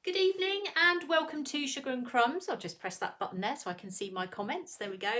Good evening and welcome to Sugar and Crumbs. I'll just press that button there so I can see my comments. There we go.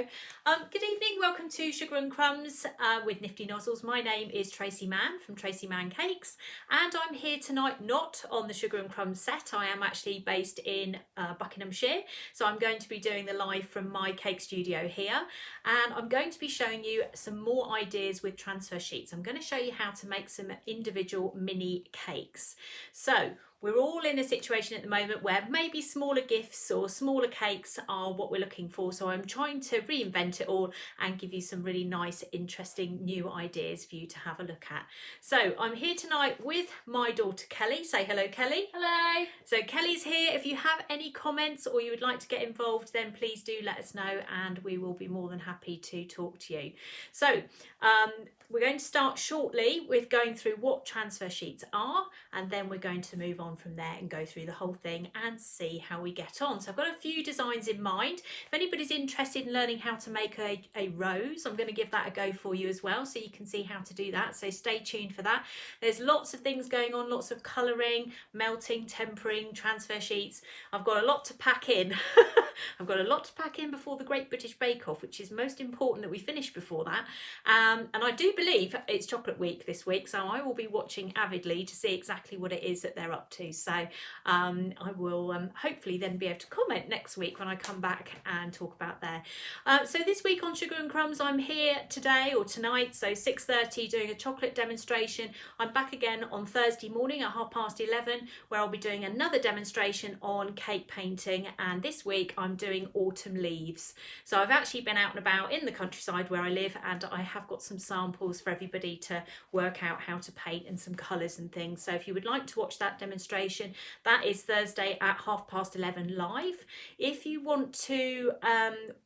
Good evening, welcome to Sugar and Crumbs with Nifty Nozzles. My name is Tracey Mann from Tracey Mann Cakes, and I'm here tonight not on the Sugar and Crumbs set. I am actually based in Buckinghamshire, so I'm going to be doing the live from my cake studio here, and I'm going to be showing you some more ideas with transfer sheets. I'm going to show you how to make some individual mini cakes. So we're all in a situation at the moment where maybe smaller gifts or smaller cakes are what we're looking for. So I'm trying to reinvent it all and give you some really nice, interesting new ideas for you to have a look at. So I'm here tonight with my daughter Kelly. Say hello, Kelly. Hello. So Kelly's here. If you have any comments or you would like to get involved, then please do let us know and we will be more than happy to talk to you. So we're going to start shortly with going through what transfer sheets are, and then we're going to move on from there and go through the whole thing and see how we get on. So I've got a few designs in mind. If anybody's interested in learning how to make a rose, I'm going to give that a go for you as well, so you can see how to do that. So stay tuned for that. There's lots of things going on, lots of colouring, melting, tempering, transfer sheets. I've got a lot to pack in. I've got a lot to pack in before the Great British Bake Off, which is most important that we finish before that. And I do believe it's Chocolate Week this week, so I will be watching avidly to see exactly what it is that they're up to. So I will hopefully then be able to comment next week when I come back and talk about there. So this week on Sugar and Crumbs, I'm here today or tonight, so 6:30, doing a chocolate demonstration. I'm back again on Thursday morning at 11:30, where I'll be doing another demonstration on cake painting, and this week I'm doing autumn leaves. So I've actually been out and about in the countryside where I live, and I have got some samples for everybody to work out how to paint and some colours and things. So if you would like to watch that demonstration, that is Thursday at 11:30 live. If you want to,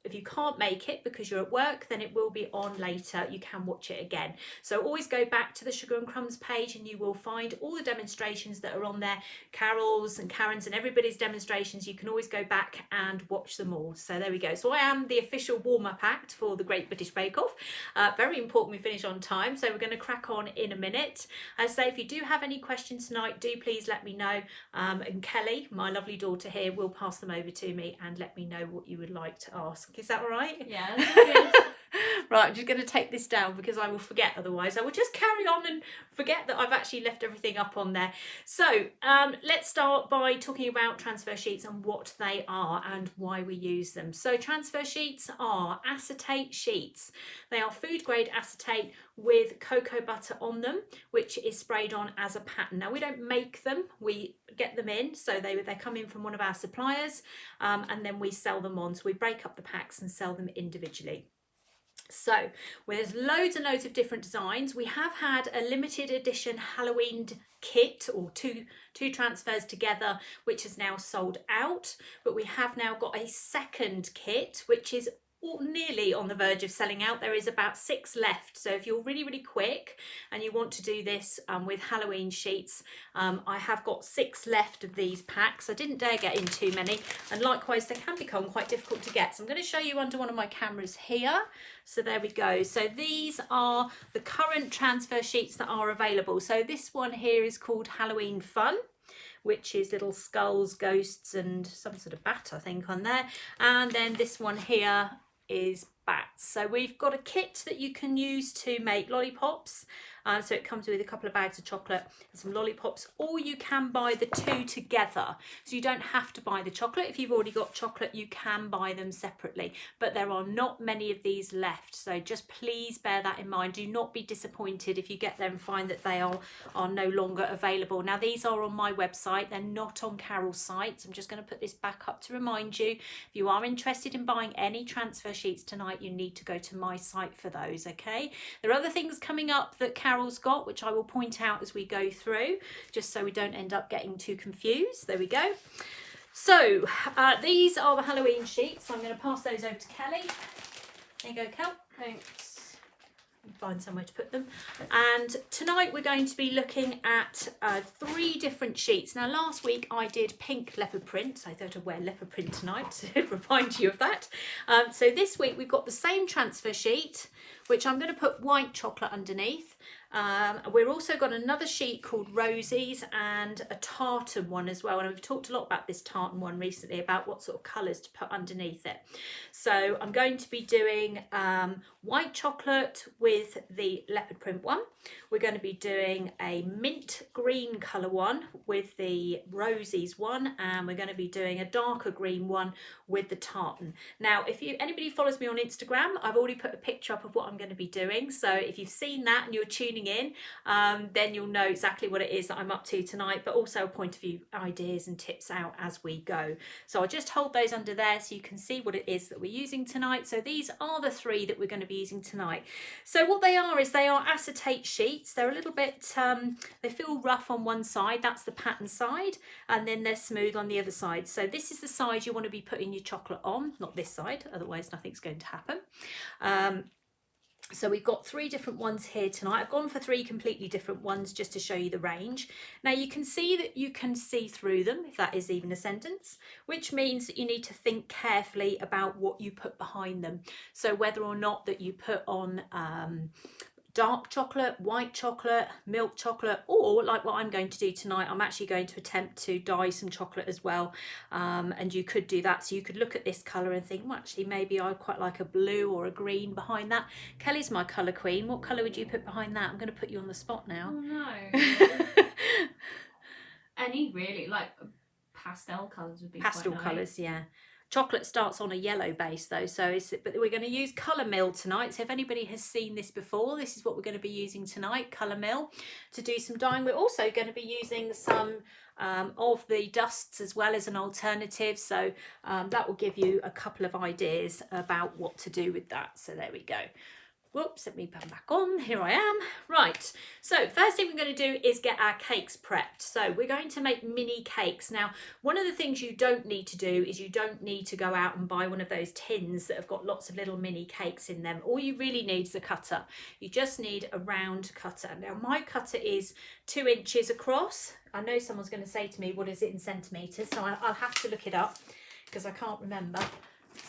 if you can't make it because you're at work, then it will be on later. You can watch it again. So always go back to the Sugar and Crumbs page and you will find all the demonstrations that are on there. Carol's and Karen's and everybody's demonstrations. You can always go back and watch them all. So there we go. So I am the official warm-up act for the Great British Bake Off. Very important we finish on time, so we're going to crack on in a minute. As I say, if you do have any questions tonight, do please let me know, and Kelly, my lovely daughter here, will pass them over to me and let me know what you would like to ask. Is that all right? Yeah, that's good. Right, I'm just going to take this down because I will forget otherwise. I will just carry on and forget that I've actually left everything up on there. So let's start by talking about transfer sheets and what they are and why we use them. So transfer sheets are acetate sheets. They are food grade acetate with cocoa butter on them, which is sprayed on as a pattern. Now we don't make them, we get them in, so they come in from one of our suppliers, and then we sell them on. So we break up the packs and sell them individually. So there's loads and loads of different designs. We have had a limited edition Halloween kit, or two transfers together, which is now sold out, but we have now got a second kit which is nearly on the verge of selling out. There is about 6 left, so if you're really quick and you want to do this with Halloween sheets, I have got 6 left of these packs. I didn't dare get in too many, and likewise they can become quite difficult to get, so I'm going to show you under one of my cameras here. So there we go. So these are the current transfer sheets that are available. So this one here is called Halloween Fun, which is little skulls, ghosts and some sort of bat I think on there, and then this one here is bats. So we've got a kit that you can use to make lollipops. So it comes with a couple of bags of chocolate and some lollipops, or you can buy the 2 together. So you don't have to buy the chocolate. If you've already got chocolate, you can buy them separately, but there are not many of these left. So just please bear that in mind. Do not be disappointed if you get them and find that they are no longer available. Now these are on my website, they're not on Carol's site. So I'm just going to put this back up to remind you, if you are interested in buying any transfer sheets tonight, you need to go to my site for those, okay? There are other things coming up that Carol's got, which I will point out as we go through, just so we don't end up getting too confused. There we go. So these are the Halloween sheets. I'm going to pass those over to Kelly. There you go, Kel. Thanks. Find somewhere to put them. And tonight we're going to be looking at 3 different sheets. Now last week I did pink leopard print, so I thought I'd wear leopard print tonight to remind you of that. So this week we've got the same transfer sheet, which I'm going to put white chocolate underneath, We've also got another sheet called Rosie's and a tartan one as well. And we've talked a lot about this tartan one recently, about what sort of colours to put underneath it. So I'm going to be doing white chocolate with the leopard print one. We're going to be doing a mint green colour one with the Rosie's one, and we're going to be doing a darker green one with the tartan. Now, if anybody follows me on Instagram, I've already put a picture up of what I'm going to be doing. So if you've seen that and you're tuning in, then you'll know exactly what it is that I'm up to tonight, but also a point of view ideas and tips out as we go. So I'll just hold those under there so you can see what it is that we're using tonight. So these are the 3 that we're going to be using tonight. So what they are is they are acetate sheets. They're a little bit, they feel rough on one side, that's the pattern side, and then they're smooth on the other side. So this is the side you want to be putting your chocolate on, not this side, otherwise nothing's going to happen. So we've got 3 different ones here tonight. I've gone for 3 completely different ones just to show you the range. Now you can see that you can see through them, if that is even a sentence, which means that you need to think carefully about what you put behind them. So whether or not that you put on dark chocolate, white chocolate, milk chocolate, or like what I'm going to do tonight, I'm actually going to attempt to dye some chocolate as well, and you could do that. So you could look at this colour and think, well, actually maybe I quite like a blue or a green behind that. Kelly's my colour queen. What colour would you put behind that? I'm going to put you on the spot now. Oh no. Any really, like pastel colours would be pastel quite nice. colours, yeah. Chocolate starts on a yellow base though, but we're going to use Colour Mill tonight. So if anybody has seen this before, this is what we're going to be using tonight, Colour Mill, to do some dyeing. We're also going to be using some of the dusts as well as an alternative. So that will give you a couple of ideas about what to do with that. So there we go. Whoops, let me put them back on. Here I am. Right, so first thing we're going to do is get our cakes prepped. So we're going to make mini cakes. Now, one of the things you don't need to do is you don't need to go out and buy one of those tins that have got lots of little mini cakes in them. All you really need is a cutter. You just need a round cutter. Now, my cutter is 2 inches across. I know someone's going to say to me, what is it in centimetres? So I'll have to look it up because I can't remember.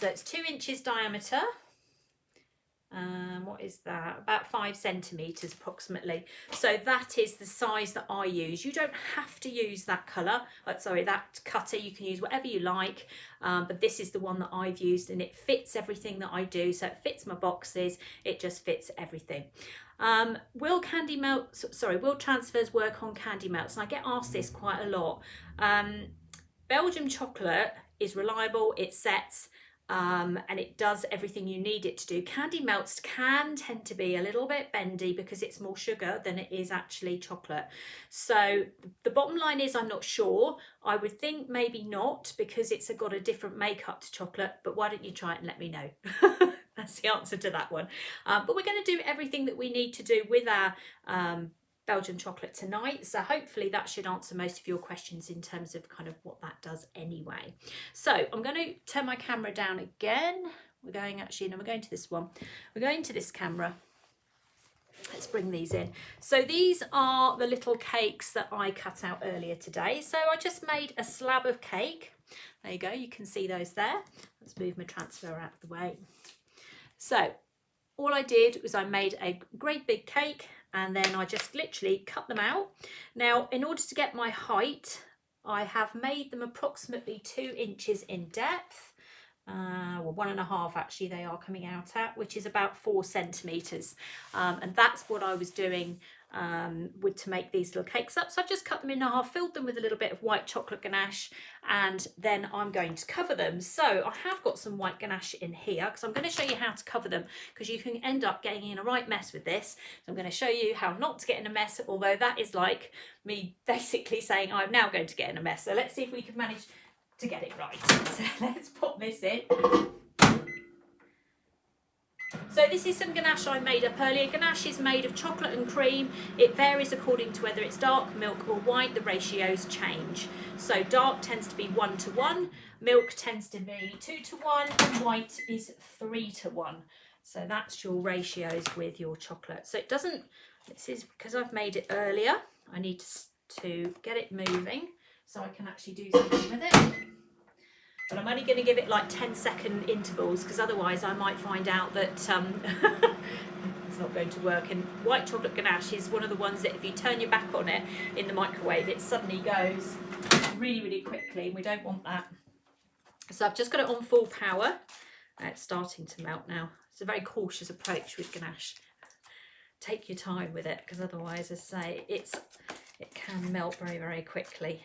So it's 2 inches diameter. What is that? About 5 centimetres approximately. So that is the size that I use. You don't have to use that colour, that cutter. You can use whatever you like, but this is the one that I've used and it fits everything that I do. So it fits my boxes, it just fits everything. Will transfers work on candy melts? And I get asked this quite a lot. Belgian chocolate is reliable, it sets, and it does everything you need it to do. Candy melts can tend to be a little bit bendy because it's more sugar than it is actually chocolate. So the bottom line is I'm not sure. I would think maybe not because it's got a different makeup to chocolate, but why don't you try it and let me know? That's the answer to that one. But we're going to do everything that we need to do with our Belgian chocolate tonight, so hopefully that should answer most of your questions in terms of kind of what that does anyway. So I'm going to turn my camera down again. We're going to this one. We're going to this camera. Let's bring these in. So these are the little cakes that I cut out earlier today. So I just made a slab of cake. There you go, you can see those there. Let's move my transfer out of the way. So all I did was I made a great big cake and then I just literally cut them out. Now, in order to get my height, I have made them approximately 2 inches in depth. Well, 1.5 actually they are coming out at, which is about 4 centimetres. And that's what I was doing to make these little cakes up. So I've just cut them in half, filled them with a little bit of white chocolate ganache, and then I'm going to cover them. So I have got some white ganache in here because I'm going to show you how to cover them, because you can end up getting in a right mess with this. So I'm going to show you how not to get in a mess, although that is like me basically saying I'm now going to get in a mess. So let's see if we can manage to get it right. So let's pop this in. So this is some ganache I made up earlier. Ganache is made of chocolate and cream. It varies according to whether it's dark, milk or white. The ratios change. So dark tends to be 1:1, milk tends to be 2:1, and white is 3:1. So that's your ratios with your chocolate. So it doesn't, this is because I've made it earlier. I need to get it moving so I can actually do something with it. But I'm only going to give it like 10-second intervals because otherwise I might find out that so not going to work. And white chocolate ganache is one of the ones that if you turn your back on it in the microwave, it suddenly goes really, really quickly, and we don't want that. So I've just got it on full power. It's starting to melt now. It's a very cautious approach with ganache. Take your time with it, because otherwise, as I say, it can melt very, very quickly.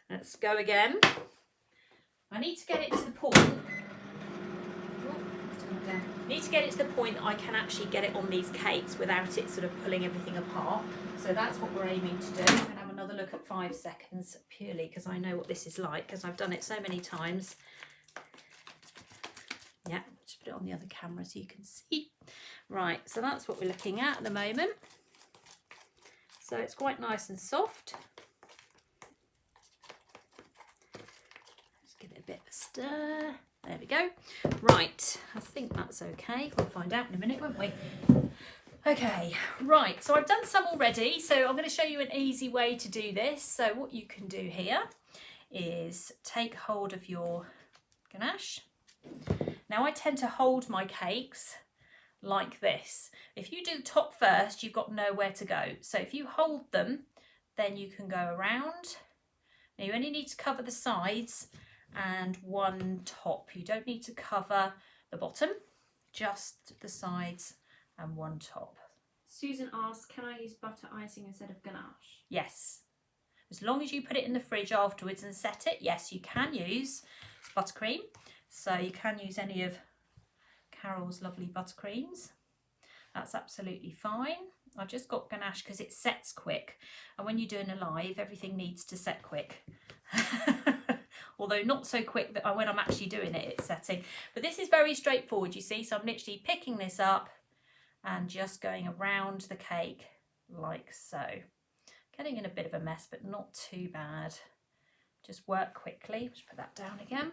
Let's go again. I need to get it to the point. Need to get it to the point that I can actually get it on these cakes without it sort of pulling everything apart. So that's what we're aiming to do. I'm going to have another look at 5 seconds, purely because I know what this is like, because I've done it so many times. Yeah, just put it on the other camera so you can see. Right, so that's what we're looking at the moment. So it's quite nice and soft. Just give it a bit of a stir. There we go. Right, I think that's okay. We'll find out in a minute, won't we? Okay, right, so I've done some already. So I'm going to show you an easy way to do this. So what you can do here is take hold of your ganache. Now I tend to hold my cakes like this. If you do the top first, you've got nowhere to go. So if you hold them, then you can go around. Now you only need to cover the sides and one top. You don't need to cover the bottom, just the sides and one top. Susan asks, can I use butter icing instead of ganache? Yes. As long as you put it in the fridge afterwards and set it, yes, you can use buttercream. So you can use any of Carol's lovely buttercreams. That's absolutely fine. I've just got ganache because it sets quick. And when you're doing a live, everything needs to set quick. Although not so quick that when I'm actually doing it, it's setting. But this is very straightforward, you see. So I'm literally picking this up and just going around the cake like so. Getting in a bit of a mess, but not too bad. Just work quickly. Just put that down again.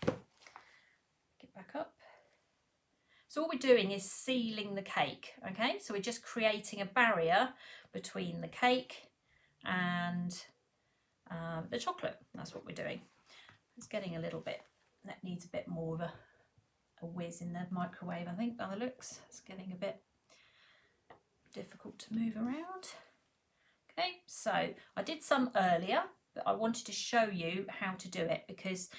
Get back up. So what we're doing is sealing the cake, okay? So we're just creating a barrier between the cake and the chocolate. That's what we're doing. It's getting a little bit, that needs a bit more of a whiz in the microwave, I think, by the looks. It's getting a bit difficult to move around. Okay, so I did some earlier, but I wanted to show you how to do it because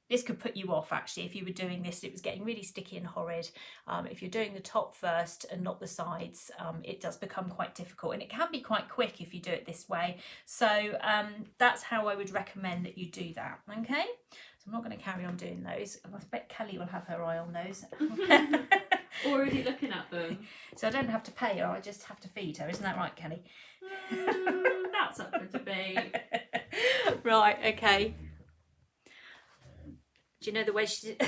this could put you off actually if you were doing this. It was getting really sticky and horrid. If you're doing the top first and not the sides, it does become quite difficult, and it can be quite quick if you do it this way. So that's how I would recommend that you do that. Okay, so I'm not going to carry on doing those. I bet Kelly will have her eye on those. Already looking at them. So I don't have to pay her, I just have to feed her. Isn't that right, Kelly? That's up for debate. Right, okay. Do you know the way she did?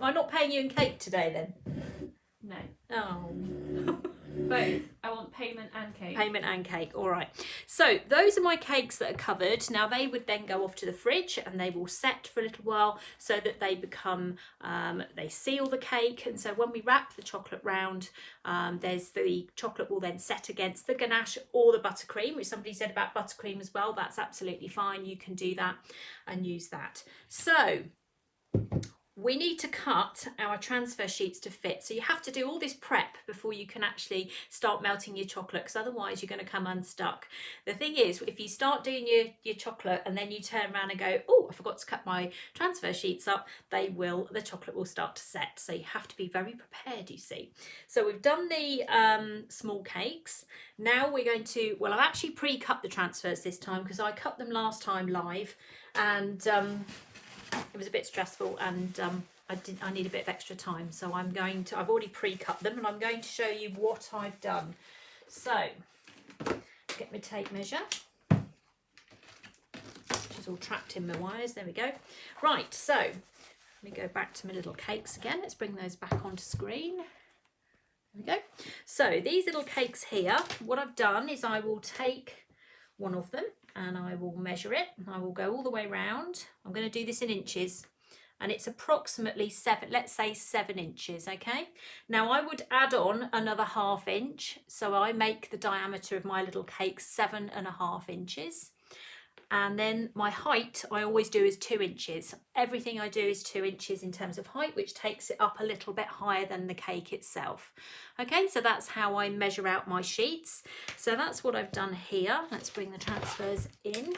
I'm not paying you in cake today then? No. Oh. Both. I want payment and cake. Payment and cake, all right. So those are my cakes that are covered. Now they would then go off to the fridge and they will set for a little while so that they become, they seal the cake. And so when we wrap the chocolate round, the chocolate will then set against the ganache or the buttercream, which somebody said about buttercream as well. That's absolutely fine. You can do that and use that. So we need to cut our transfer sheets to fit. So you have to do all this prep before you can actually start melting your chocolate, because otherwise you're going to come unstuck. The thing is, if you start doing your chocolate and then you turn around and go, oh, I forgot to cut my transfer sheets up, the chocolate will start to set. So you have to be very prepared, you see. So we've done the small cakes. Now we're going to, well, I've actually pre-cut the transfers this time because I cut them last time live, and it was a bit stressful, and I need a bit of extra time, so I've already pre-cut them and I'm going to show you what I've done. So get my tape measure, which is all trapped in my wires. There we go. Right, so let me go back to my little cakes again. Let's bring those back onto screen. There we go. So these little cakes here, what I've done is I will take one of them and I will measure it. I will go all the way around. I'm going to do this in inches, and it's approximately 7 inches, okay? Now I would add on another ½ inch, so I make the diameter of my little cake 7.5 inches. And then my height I always do is 2 inches. Everything I do is 2 inches in terms of height, which takes it up a little bit higher than the cake itself. Okay, so that's how I measure out my sheets. So that's what I've done here. Let's bring the transfers in.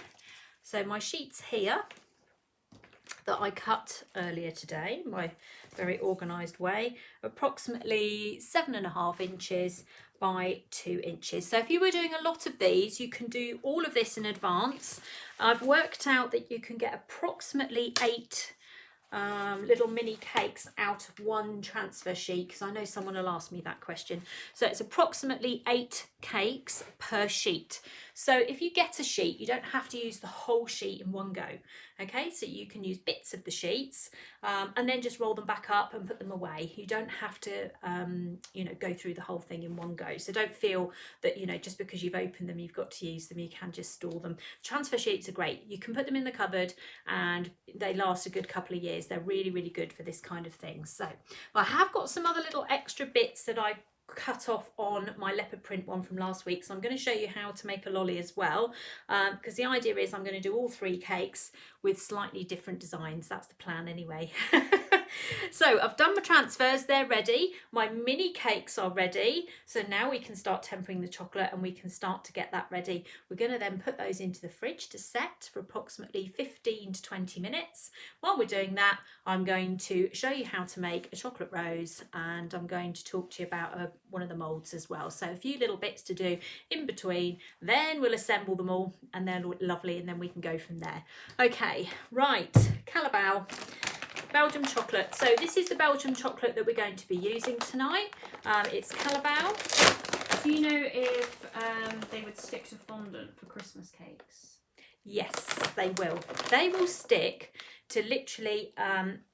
So my sheets here that I cut earlier today, my very organised way, approximately 7.5 inches by 2 inches. So if you were doing a lot of these, you can do all of this in advance. I've worked out that you can get approximately 8 little mini cakes out of one transfer sheet, because I know someone will ask me that question. So it's approximately 8 cakes per sheet. So if you get a sheet, you don't have to use the whole sheet in one go. Okay, so you can use bits of the sheets and then just roll them back up and put them away. You don't have to, you know, go through the whole thing in one go. So don't feel that, you know, just because you've opened them, you've got to use them. You can just store them. Transfer sheets are great. You can put them in the cupboard and they last a good couple of years. They're really, really good for this kind of thing. So I have got some other little extra bits that I cut off on my leopard print one from last week, so I'm going to show you how to make a lolly as well, because the idea is I'm going to do all 3 cakes with slightly different designs. That's the plan anyway. So I've done my transfers, they're ready. My mini cakes are ready. So now we can start tempering the chocolate and we can start to get that ready. We're going to then put those into the fridge to set for approximately 15 to 20 minutes. While we're doing that, I'm going to show you how to make a chocolate rose, and I'm going to talk to you about one of the moulds as well. So a few little bits to do in between, then we'll assemble them all and they're lovely, and then we can go from there. Okay, right, Calabao. Belgium chocolate. So this is the Belgium chocolate that we're going to be using tonight. It's Calabao. Do you know if they would stick to fondant for Christmas cakes? Yes, they will. They will stick to literally,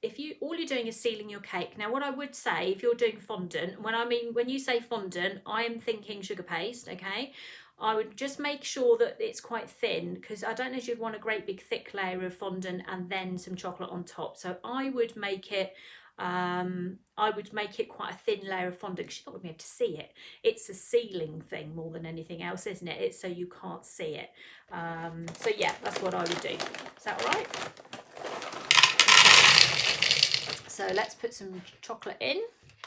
if you, all you're doing is sealing your cake. Now what I would say, if you're doing fondant, when you say fondant, I am thinking sugar paste, okay? I would just make sure that it's quite thin, because I don't know if you'd want a great big thick layer of fondant and then some chocolate on top. So I would make it quite a thin layer of fondant, because you're not going to be able to see it. It's a sealing thing more than anything else, isn't it? It's so you can't see it. So yeah, that's what I would do. Is that all right? Okay. So let's put some chocolate in.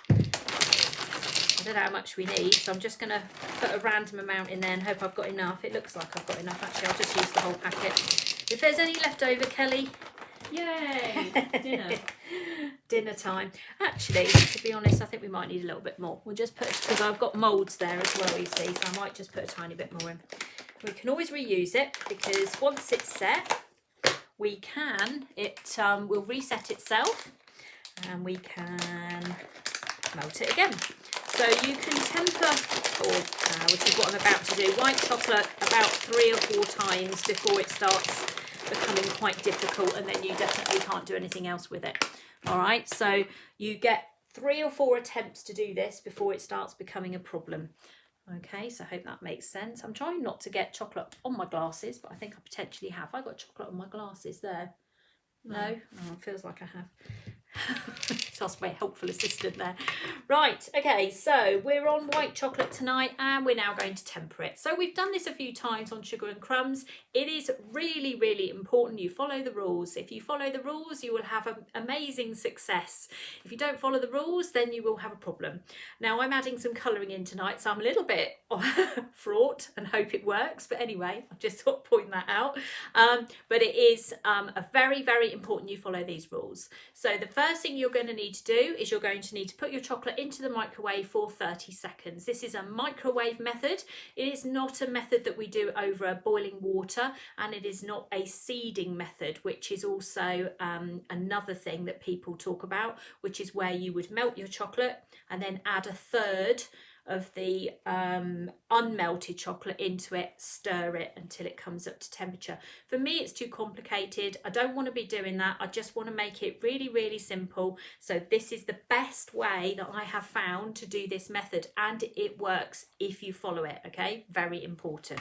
I don't know how much we need, so I'm just going to put a random amount in there and hope I've got enough. It looks like I've got enough, actually. I'll just use the whole packet. If there's any left over, Kelly. Yay! Dinner. Dinner time. Actually, to be honest, I think we might need a little bit more. We'll just put, because I've got moulds there as well, you see, so I might just put a tiny bit more in. We can always reuse it, because once it's set, we can, will reset itself and we can melt it again. So you can temper, which is what I'm about to do, white chocolate about 3 or 4 times before it starts becoming quite difficult, and then you definitely can't do anything else with it. All right, so you get 3 or 4 attempts to do this before it starts becoming a problem. Okay, so I hope that makes sense. I'm trying not to get chocolate on my glasses, but I think I potentially have. I got chocolate on my glasses there. No? Oh, it feels like I have. That's my helpful assistant there. Right, okay, so we're on white chocolate tonight and we're now going to temper it. So we've done this a few times on sugar and crumbs. It is really, really important you follow the rules. If you follow the rules, you will have an amazing success. If you don't follow the rules, then you will have a problem. Now I'm adding some colouring in tonight, so I'm a little bit fraught and hope it works. But anyway, I've just thought to point that out. But it is a very, very important you follow these rules. So the first thing you're going to need to do is you're going to need to put your chocolate into the microwave for 30 seconds. This is a microwave method. It is not a method that we do over boiling water, and it is not a seeding method, which is also another thing that people talk about, which is where you would melt your chocolate and then add a third of the unmelted chocolate into it, stir it until it comes up to temperature. For me, it's too complicated. I don't want to be doing that. I just want to make it really, really simple. So this is the best way that I have found to do this method, and it works if you follow it, okay? Very important.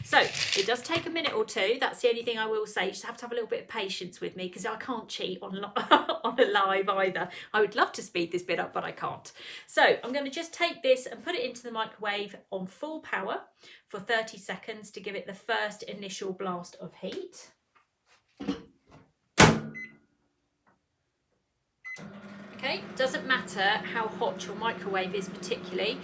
So it does take a minute or two. That's the only thing I will say. You just have to have a little bit of patience with me, because I can't cheat on a live either. I would love to speed this bit up, but I can't. So I'm going to just take this and put put it into the microwave on full power for 30 seconds to give it the first initial blast of heat. Okay, doesn't matter how hot your microwave is particularly,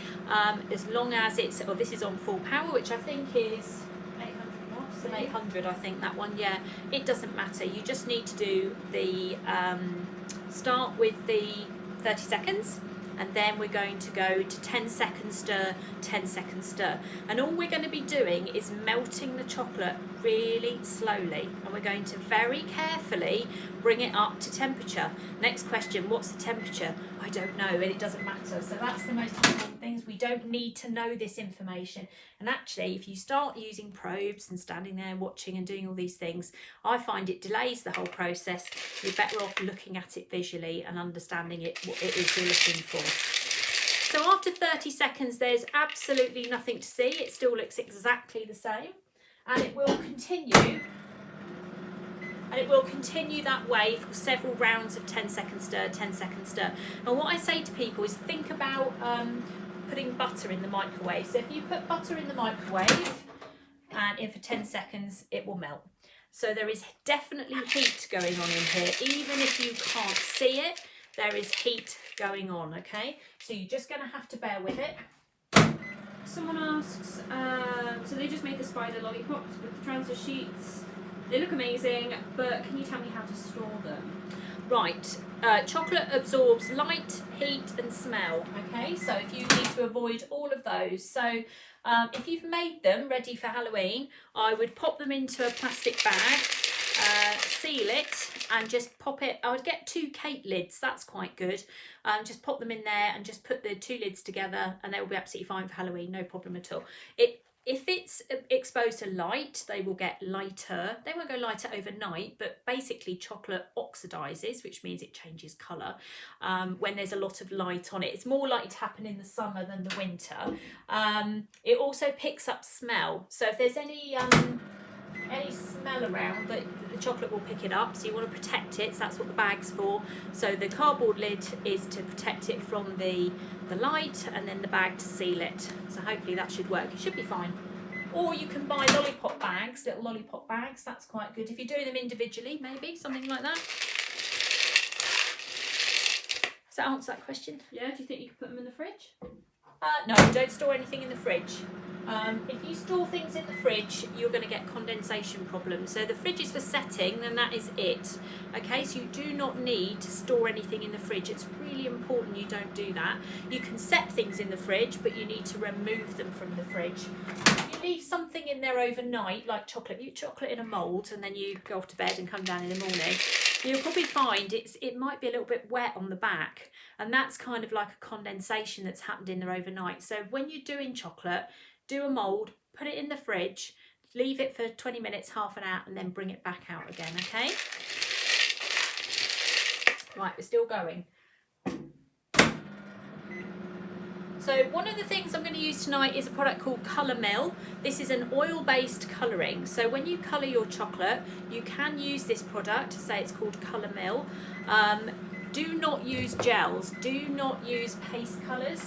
as long as it's, oh, this is on full power, which I think is 800 watts, and 800 I think that one, yeah. It doesn't matter, you just need to do the, start with the 30 seconds, and then we're going to go to 10 seconds stir, 10 seconds stir. And all we're going to be doing is melting the chocolate really slowly, and we're going to very carefully bring it up to temperature. Next question, what's the temperature? I don't know, and it doesn't matter. So that's the most important things. We don't need to know this information. And actually, if you start using probes and standing there watching and doing all these things, I find it delays the whole process. You're better off looking at it visually and understanding it, what it is you're looking for. So after 30 seconds, there's absolutely nothing to see. It still looks exactly the same, and it will continue. And it will continue that way for several rounds of 10 seconds stir, 10 seconds stir. And what I say to people is think about putting butter in the microwave. So if you put butter in the microwave and in for 10 seconds, it will melt. So there is definitely heat going on in here. Even if you can't see it, there is heat going on, okay? So you're just going to have to bear with it. Someone asks, so they just made the spider lollipops with the transfer sheets. They look amazing, but can you tell me how to store them? Right, chocolate absorbs light, heat and smell, okay? So if you need to avoid all of those. So if you've made them ready for Halloween, I would pop them into a plastic bag, seal it and just pop it. I would get 2 cake lids, that's quite good. Just pop them in there and just put the 2 lids together and they will be absolutely fine for Halloween, no problem at all. If it's exposed to light, they will get lighter. They won't go lighter overnight, but basically chocolate oxidizes, which means it changes colour when there's a lot of light on it. It's more likely to happen in the summer than the winter. It also picks up smell. So if there's any smell around, the chocolate will pick it up, so you want to protect it, so that's what the bag's for. So the cardboard lid is to protect it from the light, and then the bag to seal it. So hopefully that should work, it should be fine. Or you can buy lollipop bags, little lollipop bags, that's quite good. If you're doing them individually, maybe, something like that. Does that answer that question? Yeah, do you think you could put them in the fridge? No, don't store anything in the fridge. If you store things in the fridge, you're going to get condensation problems. So the fridge is for setting, then that is it. Okay, so you do not need to store anything in the fridge. It's really important you don't do that. You can set things in the fridge, but you need to remove them from the fridge. If you leave something in there overnight, like chocolate, you chocolate in a mould, and then you go off to bed and come down in the morning, you'll probably find it might be a little bit wet on the back, and that's kind of like a condensation that's happened in there overnight. So when you're doing chocolate, do a mould, put it in the fridge, leave it for 20 minutes, half an hour, and then bring it back out again, okay? Right, we're still going. So one of the things I'm going to use tonight is a product called Colour Mill. This is an oil-based colouring. So when you colour your chocolate, you can use this product. Say it's called Colour Mill. Do not use gels. Do not use paste colours.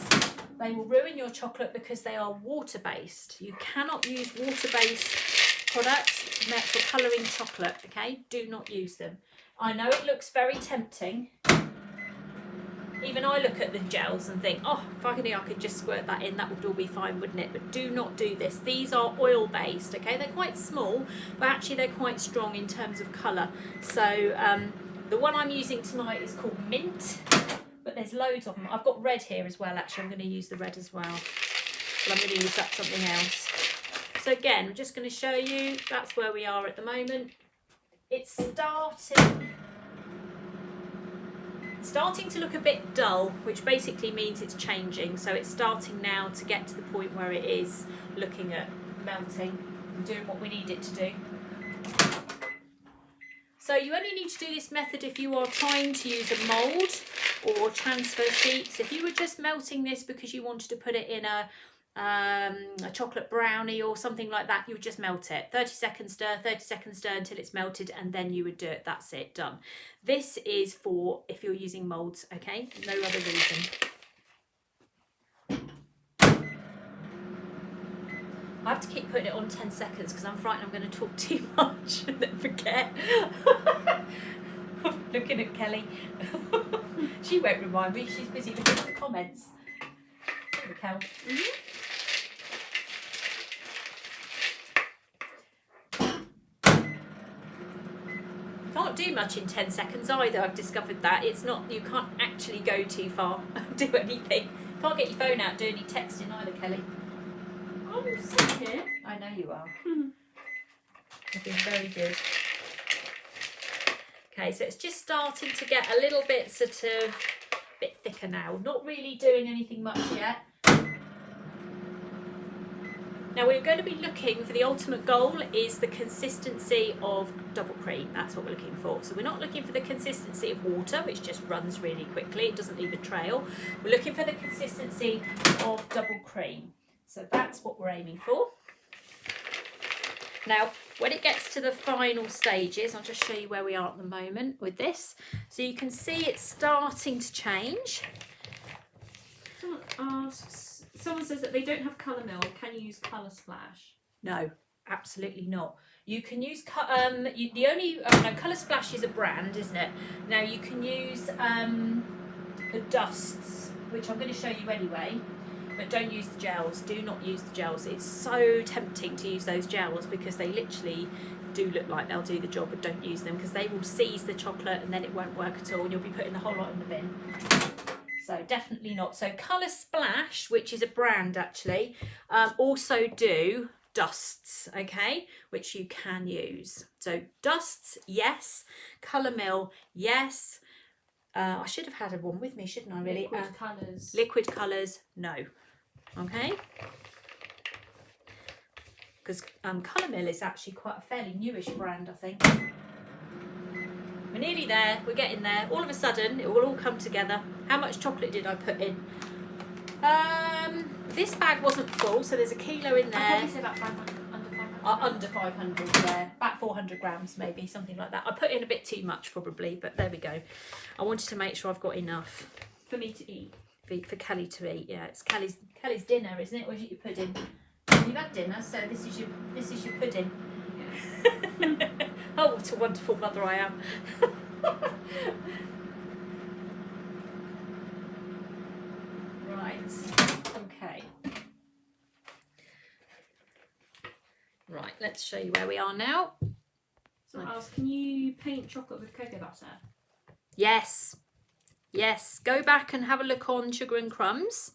They will ruin your chocolate because they are water-based. You cannot use water-based products for colouring chocolate, okay? Do not use them. I know it looks very tempting. Even I look at the gels and think, oh, if I could just squirt that in, that would all be fine, wouldn't it? But do not do this. These are oil-based, okay? They're quite small, but actually they're quite strong in terms of colour. So the one I'm using tonight is called Mint, but there's loads of them. I've got red here as well, actually. I'm going to use the red as well. But I'm going to use that something else. So again, I'm just going to show you, that's where we are at the moment. It's starting to look a bit dull, which basically means it's changing. So it's starting now to get to the point where it is looking at melting and doing what we need it to do. So you only need to do this method if you are trying to use a mould or transfer sheets. If you were just melting this because you wanted to put it in a chocolate brownie or something like that, you would just melt it. 30 seconds stir, 30 seconds stir until it's melted, and then you would do it. That's it, done. This is for if you're using moulds, okay? No other reason. I have to keep putting it on 10 seconds because I'm frightened I'm going to talk too much and then forget. Looking at Kelly. She won't remind me, she's busy looking at the comments. There we go. Can't do much in 10 seconds either, I've discovered that. It's not, you can't actually go too far and do anything. Can't get your phone out, do any texting either, Kelly. I'm sick here. I know you are. You've been very good. Okay, so it's just starting to get a little bit sort of bit thicker now. Not really doing anything much yet. Now we're going to be looking for the ultimate goal is the consistency of double cream. That's what we're looking for. So we're not looking for the consistency of water, which just runs really quickly. It doesn't leave a trail. We're looking for the consistency of double cream. So that's what we're aiming for. Now, when it gets to the final stages, I'll just show you where we are at the moment with this. So you can see it's starting to change. Someone asks, someone says that they don't have colour mill. Can you use Colour Splash? No, absolutely not. You can use Colour Splash is a brand, isn't it? Now you can use the dusts, which I'm going to show you anyway. But don't use the gels. Do not use the gels. It's so tempting to use those gels because they literally do look like they'll do the job, but don't use them because they will seize the chocolate and then it won't work at all and you'll be putting the whole lot in the bin. So definitely not. So Colour Splash, which is a brand actually, also do dusts, okay, which you can use. So dusts, yes. Colour Mill, yes. I should have had one with me, shouldn't I, really? Liquid colours. Liquid colours, no. Okay? Because Colour Mill is actually quite a fairly newish brand, I think. We're nearly there, we're getting there. All of a sudden, it will all come together. How much chocolate did I put in? This bag wasn't full, so there's a kilo in there. I'd probably say about 500, under 500. Under 500, yeah. About 400 grams, maybe, something like that. I put in a bit too much, probably, but there we go. I wanted to make sure I've got enough. For me to eat. For Kelly to eat, yeah. It's Kelly's dinner, isn't it? Or is it your pudding? You've had dinner, so this is your pudding. Yeah. Oh, what a wonderful mother I am. Right. Okay. Right, let's show you where we are now. Someone asks, can you paint chocolate with cocoa butter? Yes. Yes. Go back and have a look on Sugar and Crumbs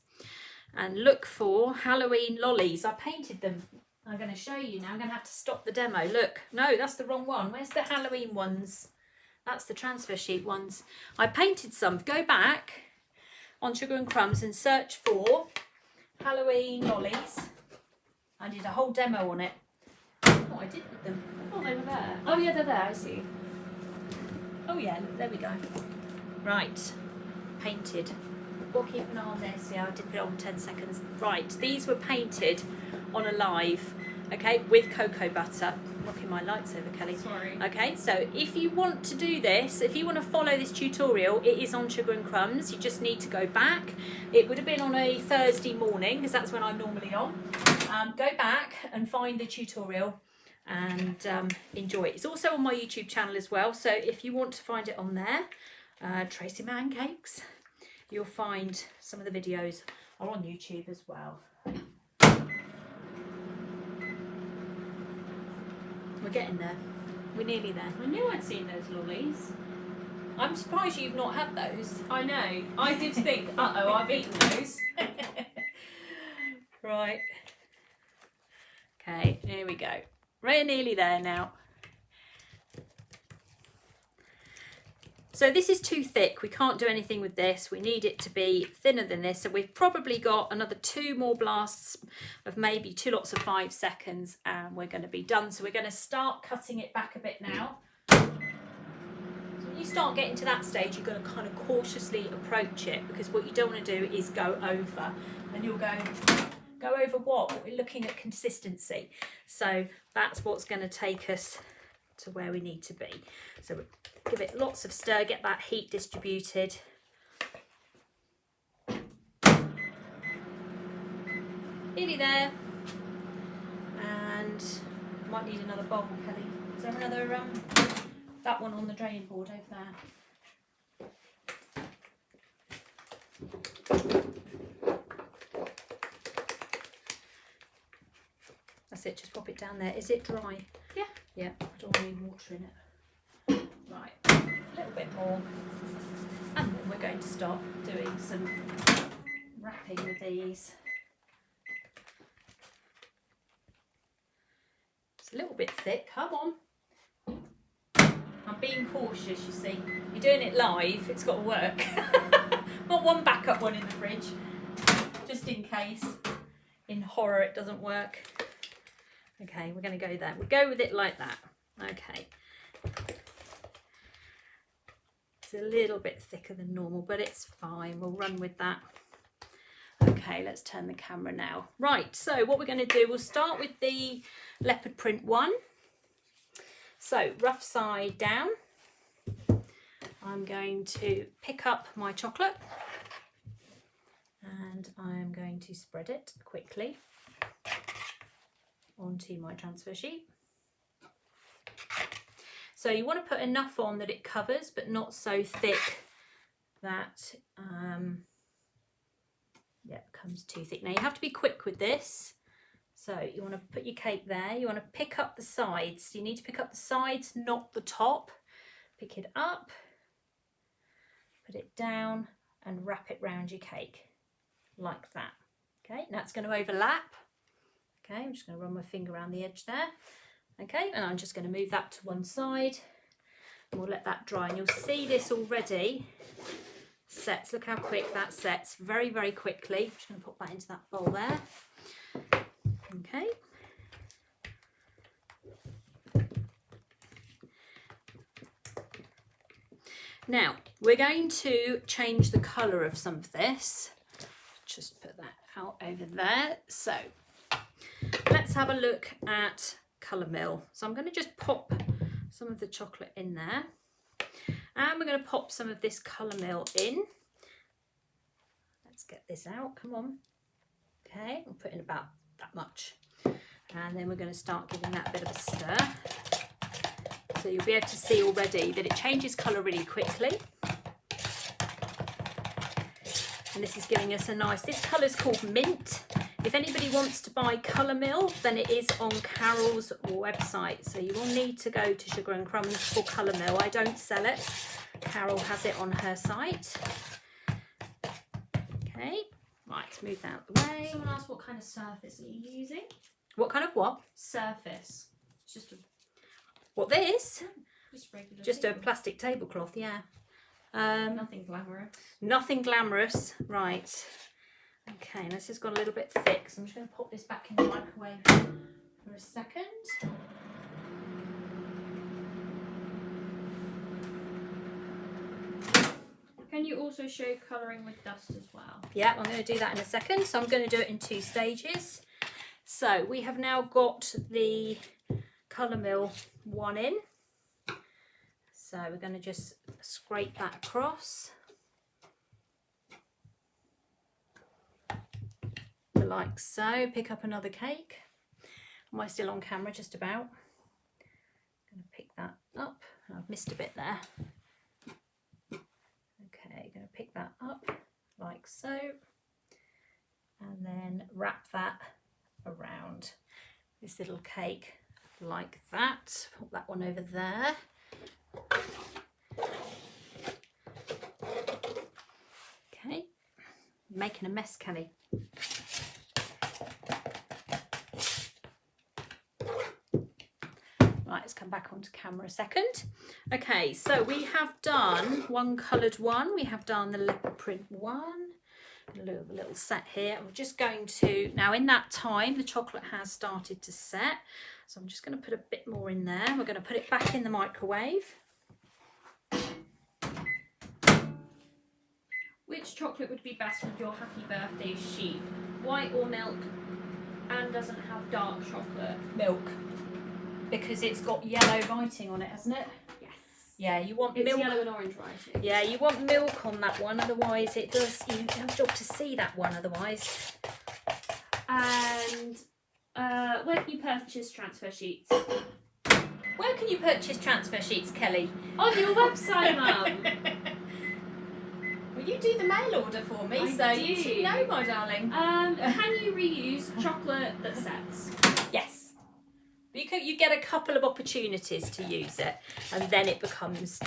and look for Halloween lollies. I painted them. I'm going to show you now. I'm going to have to stop the demo. Look. No, that's the wrong one. Where's the Halloween ones? That's the transfer sheet ones. I painted some. Go back on Sugar and Crumbs and search for Halloween lollies. I did a whole demo on it. What I did with them. I thought they were there. Oh yeah, they're there, I see. Oh yeah, there we go. Right, painted. We'll keep an eye on this. Yeah, I did put it on 10 seconds. Right, these were painted on a live, okay, with cocoa butter. I'm rocking my lights over, Kelly. Sorry. Okay, so if you want to do this, if you want to follow this tutorial, it is on Sugar and Crumbs. You just need to go back. It would have been on a Thursday morning because that's when I'm normally on. Go back and find the tutorial and enjoy it. It's also on my YouTube channel as well, so if you want to find it on there, Tracey Mann Cakes, you'll find some of the videos are on YouTube as well. We're getting there. We're nearly there. I knew I'd seen those lollies. I'm surprised you've not had those. I know. I did think, uh-oh, I've eaten those. Right. Okay, here we go. We're nearly there now. So this is too thick. We can't do anything with this. We need it to be thinner than this. So we've probably got another 2 more blasts of maybe 2 lots of 5 seconds and we're going to be done. So we're going to start cutting it back a bit now. So when you start getting to that stage, you're going to kind of cautiously approach it because what you don't want to do is go over. And you'll go over what? We're looking at consistency. So that's what's going to take us to where we need to be. So give it lots of stir, get that heat distributed. Nearly there. and might need another bowl, Kelly. Is there another that one on the draining board over there? That's it, just pop it down there. Is it dry? Yeah. Yeah, I don't want any water in it. Right, a little bit more. And then we're going to start doing some wrapping with these. It's a little bit thick, come on. I'm being cautious, you see. You're doing it live, it's got to work. Not one backup one in the fridge, just in case. In horror it doesn't work. Okay, we're going to go there. We'll go with it like that. Okay. It's a little bit thicker than normal, but it's fine. We'll run with that. Okay, let's turn the camera now. Right, so what we're going to do, we'll start with the leopard print one. So, rough side down. I'm going to pick up my chocolate and I'm going to spread it quickly onto my transfer sheet. So you want to put enough on that it covers, but not so thick that yeah, it becomes too thick. Now you have to be quick with this. So you want to put your cake there. You want to pick up the sides. You need to pick up the sides, not the top. Pick it up, put it down and wrap it round your cake like that. Okay, now it's going to overlap. Okay, I'm just going to run my finger around the edge there. Okay, and I'm just going to move that to one side and we'll let that dry. And you'll see this already sets. Look how quick that sets, very, very quickly. I'm just going to put that into that bowl there. Okay. Now, we're going to change the colour of some of this. Just put that out over there. So, let's have a look at colour mill. So I'm going to just pop some of the chocolate in there. And we're going to pop some of this colour mill in. Let's get this out, come on. Okay, we'll put in about that much. And then we're going to start giving that a bit of a stir. So you'll be able to see already that it changes colour really quickly. And this is giving us a nice, this colour is called Mint. If anybody wants to buy colour mill, then it is on Carol's website. So you will need to go to Sugar and Crumbs for colour mill. I don't sell it. Carol has it on her site. Okay, right, let's move that out of the way. Someone asked what kind of surface are you using? What kind of what? Surface. It's just a... What this? Just regular. Just a table. plastic tablecloth, yeah. Nothing glamorous. Nothing glamorous, right. Okay, this has got a little bit thick, so I'm just going to pop this back in the microwave for a second. Can you also show colouring with dust as well? Yeah, I'm going to do that in a second. So I'm going to do it in 2 stages. So we have now got the colour mill one in. So we're going to just scrape that across. Like so. Pick up another cake. Am I still on camera? Just about. I'm going to pick that up. I've missed a bit there. Okay, going to pick that up like so. And then wrap that around this little cake like that. Put that one over there. Okay, making a mess, Kelly. Right, let's come back onto camera a second. Okay, so we have done one coloured one. We have done the leopard print one. A little set here. I'm just going to, now in that time, the chocolate has started to set. So I'm just going to put a bit more in there. We're going to put it back in the microwave. Which chocolate would be best with your happy birthday sheet? White or milk? And doesn't have dark chocolate? Milk. Because it's got yellow writing on it, hasn't it? Yes. Yeah, you want It's milk. yellow and orange writing. Yeah, you want milk on that one, otherwise it does, you have to see that one otherwise. And where can you purchase transfer sheets? Where can you purchase transfer sheets, Kelly? On your website, Mum. Well, you do the mail order for me, I so do. you should know, my darling. Can you reuse chocolate that sets? Yes. You get a couple of opportunities to use it, and then it becomes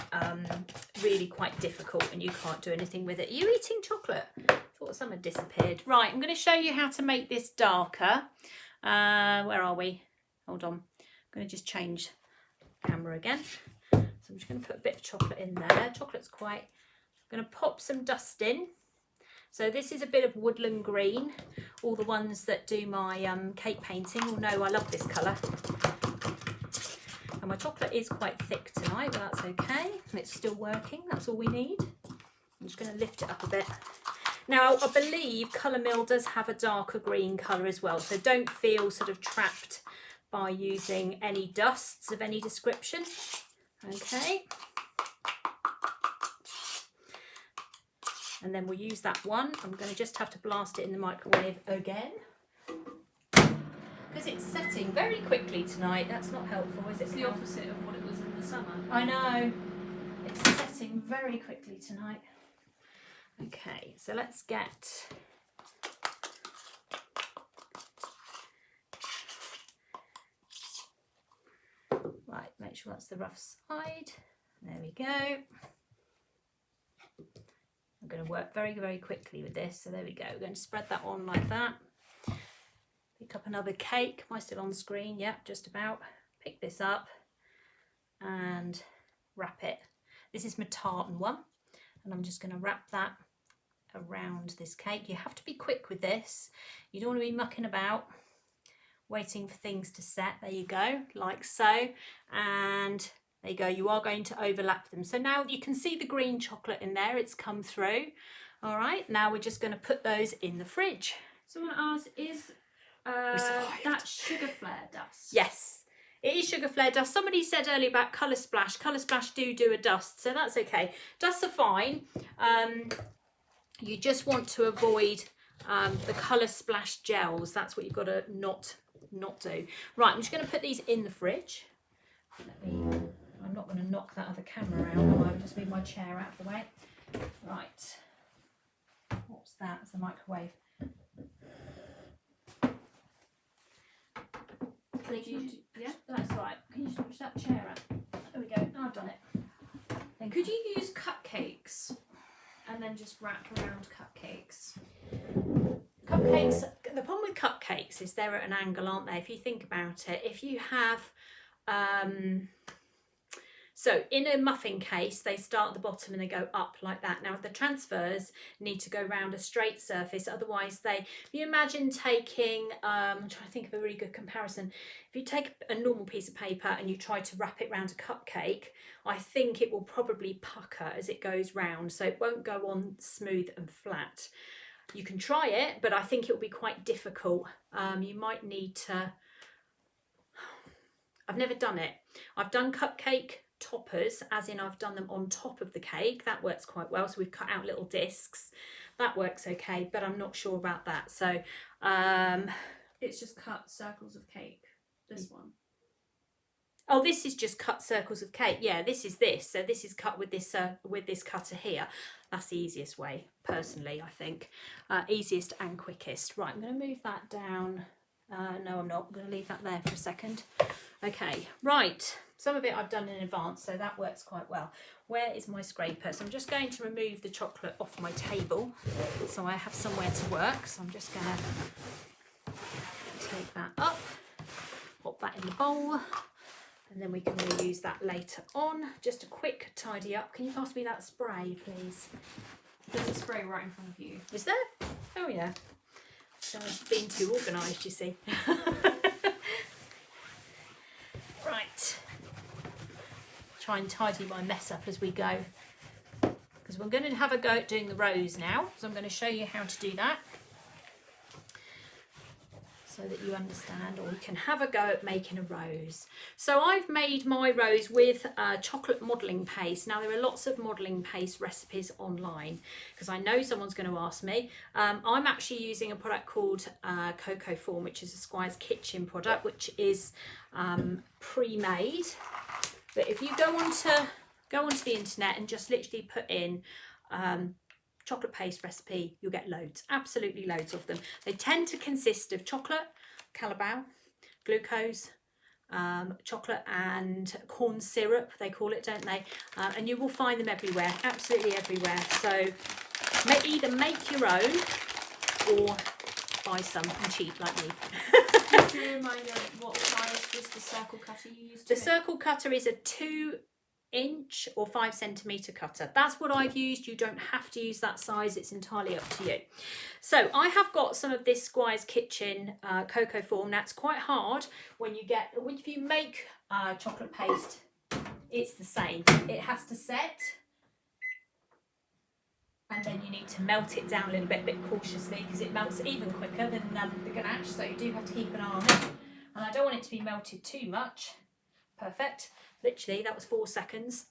really quite difficult and you can't do anything with it. Are you eating chocolate? Thought some had disappeared. Right, I'm going to show you how to make this darker. Where are we? Hold on. I'm going to just change camera again. So I'm just going to put a bit of chocolate in there. Chocolate's quite... I'm going to pop some dust in. So this is a bit of woodland green. All the ones that do my cake painting will know I love this colour. And my chocolate is quite thick tonight, but that's okay. It's still working, that's all we need. I'm just going to lift it up a bit. Now, I believe Colour Mill does have a darker green colour as well, so don't feel sort of trapped by using any dusts of any description. Okay. And then we'll use that one. I'm going to just have to blast it in the microwave again. Because it's setting very quickly tonight. That's not helpful, is it? It's the opposite of what it was in the summer. I know. It's setting very quickly tonight. Okay, so let's get... Right, make sure that's the rough side. There we go. I'm going to work very, very quickly with this. So there we go. We're going to spread that on like that. Pick up another cake. Am I still on screen? Yep, just about. Pick this up and wrap it. This is my tartan one. And I'm just going to wrap that around this cake. You have to be quick with this. You don't want to be mucking about, waiting for things to set. There you go, like so. And there you go, you are going to overlap them. So now you can see the green chocolate in there, it's come through. All right, now we're just going to put those in the fridge. Someone asked, is that sugar flare dust? Yes, it is sugar flare dust. Somebody said earlier about Colour Splash. Colour Splash do a dust, so that's okay. Dusts are fine. You just want to avoid the Colour Splash gels. That's what you've got to not do. Right, I'm just going to put these in the fridge. I'm not going to knock that other camera out. I'll just move my chair out of the way. Right. What's that? It's the microwave. Yeah, that's right. Can you just push that chair out? There we go. Oh, I've done it. Could you use cupcakes and then just wrap around cupcakes? Cupcakes, the problem with cupcakes is they're at an angle, aren't they? If you think about it, if you have... So in a muffin case, they start at the bottom and they go up like that. Now the transfers need to go around a straight surface, otherwise if you imagine taking, I'm trying to think of a really good comparison. If you take a normal piece of paper and you try to wrap it around a cupcake, I think it will probably pucker as it goes round, so it won't go on smooth and flat. You can try it, but I think it will be quite difficult. You might need to, I've never done it. I've done cupcake toppers, as in I've done them on top of the cake. That works quite well. So we've cut out little discs. That works okay, but I'm not sure about that. So it's just cut circles of cake. This one. Oh, this is just cut circles of cake. Yeah, this is this. So this is cut with this cutter here. That's the easiest way, personally, I think. Easiest and quickest. Right, I'm going to move that down. No, I'm not. I'm going to leave that there for a second. Okay, right. Some of it I've done in advance, so that works quite well. Where is my scraper? So I'm just going to remove the chocolate off my table so I have somewhere to work. So I'm just going to take that up, pop that in the bowl, and then we can reuse that later on. Just a quick tidy up. Can you pass me that spray, please? There's a spray right in front of you. Is there? Oh, yeah. So I've been too organised, you see. Right. Try and tidy my mess up as we go. Because we're going to have a go at doing the rows now. So I'm going to show you how to do that. So so that you understand, or you can have a go at making a rose. So I've made my rose with chocolate modelling paste. Now there are lots of modelling paste recipes online because I know someone's going to ask me. I'm actually using a product called Cocoa Form, which is a Squire's Kitchen product, which is pre-made. But if you go onto the internet and just literally put in chocolate paste recipe, you'll get loads, absolutely loads of them. They tend to consist of chocolate, Calabao, glucose, chocolate and corn syrup, they call it, don't they? And you will find them everywhere, absolutely everywhere. So either make your own or buy some and cheat like me. Just a reminder, what size was the circle cutter you used? The circle cutter is a 2-inch or 5-centimetre cutter. That's what I've used. You don't have to use that size, it's entirely up to you. So I have got some of this Squire's Kitchen Cocoa Form. Now it's quite hard if you make chocolate paste, it's the same. It has to set, and then you need to melt it down a little bit cautiously, because it melts even quicker than the ganache, so you do have to keep an eye on it. And I don't want it to be melted too much. Perfect. Literally, that was 4 seconds.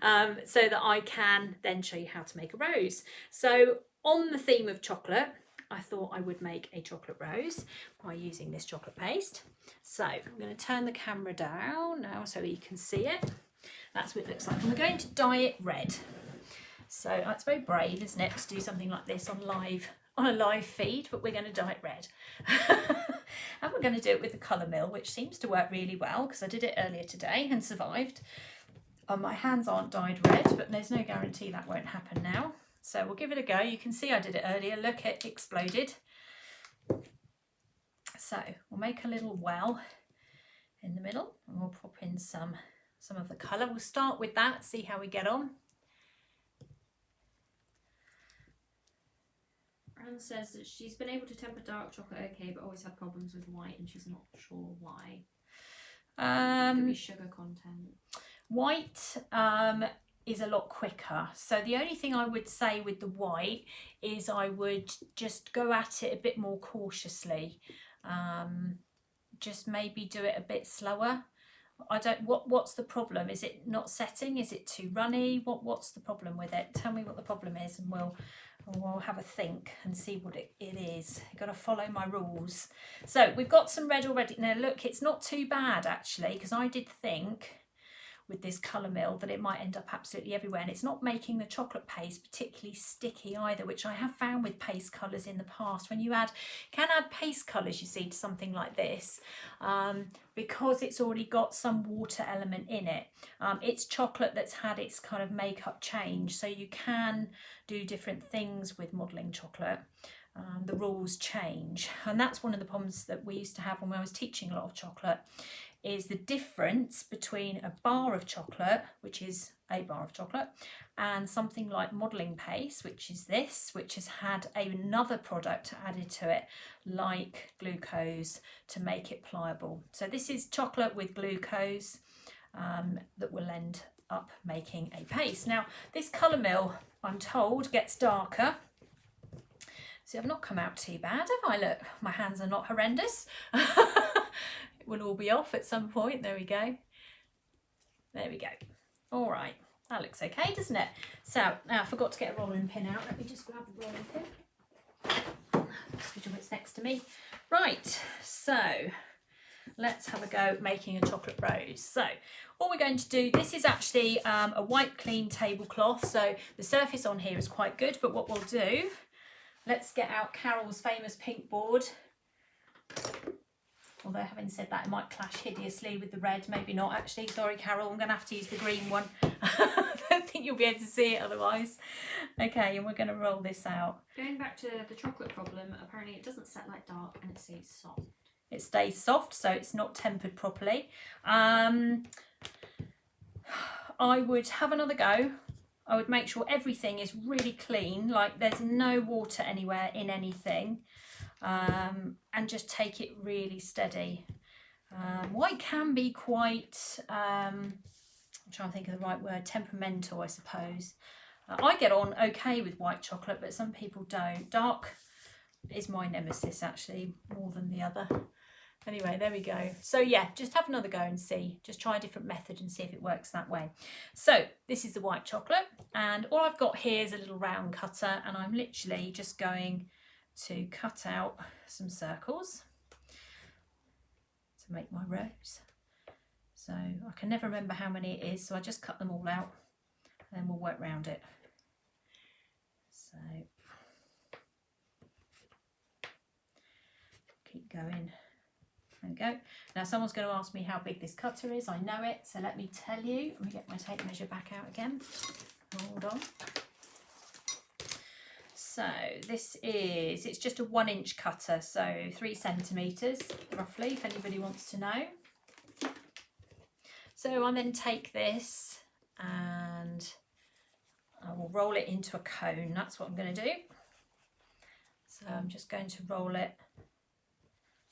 So that I can then show you how to make a rose. So on the theme of chocolate, I thought I would make a chocolate rose by using this chocolate paste. So I'm going to turn the camera down now so you can see it. That's what it looks like. And we're going to dye it red. So it's very brave, isn't it, to do something like this on a live feed, but we're going to dye it red. And we're going to do it with the colour mill, which seems to work really well because I did it earlier today and survived. My hands aren't dyed red, but there's no guarantee that won't happen now. So we'll give it a go. You can see I did it earlier. Look, it exploded. So we'll make a little well in the middle and we'll pop in some of the colour. We'll start with that, see how we get on. Anne says that she's been able to temper dark chocolate okay, but always had problems with white, and she's not sure why. Could be sugar content. White is a lot quicker. So the only thing I would say with the white is I would just go at it a bit more cautiously. Just maybe do it a bit slower. What's the problem? Is it not setting? Is it too runny? What's the problem with it? Tell me what the problem is and we'll have a think and see what it is. You've got to follow my rules. So we've got some red already. Now look, it's not too bad actually, because I did think with this colour mill that it might end up absolutely everywhere, and it's not making the chocolate paste particularly sticky either, which I have found with paste colours in the past. When you can add paste colours, you see, to something like this, because it's already got some water element in it. It's chocolate that's had its kind of makeup change, so you can do different things with modelling chocolate. The rules change, and that's one of the problems that we used to have when I was teaching a lot of chocolate, is the difference between a bar of chocolate, which is a bar of chocolate, and something like modelling paste, which is this, which has had another product added to it, like glucose, to make it pliable. So this is chocolate with glucose that will end up making a paste. Now, this colour mill, I'm told, gets darker. See, I've not come out too bad, have I? Look, my hands are not horrendous. It will all be off at some point. There we go. There we go. All right, that looks okay, doesn't it? So now I forgot to get a rolling pin out. Let me just grab the rolling pin. It's next to me. Right, so let's have a go making a chocolate rose. So all we're going to do, this is actually a white clean tablecloth, so the surface on here is quite good, but what we'll do, let's get out Carol's famous pink board. Although having said that, it might clash hideously with the red. Maybe not actually. Sorry, Carol, I'm going to have to use the green one. I don't think you'll be able to see it otherwise. Okay, and we're going to roll this out. Going back to the chocolate problem, apparently it doesn't set like dark and it stays soft. It stays soft, so it's not tempered properly. I would have another go. I would make sure everything is really clean, like there's no water anywhere in anything. And just take it really steady. White can be quite, I'm trying to think of the right word, temperamental, I suppose. I get on okay with white chocolate, but some people don't. Dark is my nemesis actually, more than the other. Anyway, there we go. So yeah, just have another go and see. Just try a different method and see if it works that way. So this is the white chocolate, and all I've got here is a little round cutter, and I'm literally just going to cut out some circles to make my rose. So I can never remember how many it is, so I just cut them all out and then we'll work around it. So keep going. There we go. Now someone's going to ask me how big this cutter is. I know it, so let me tell you. Let me get my tape measure back out again. Hold on. So this is, it's just a 1-inch cutter, so 3 centimetres roughly, if anybody wants to know. So I then take this and I will roll it into a cone. That's what I'm going to do. So I'm just going to roll it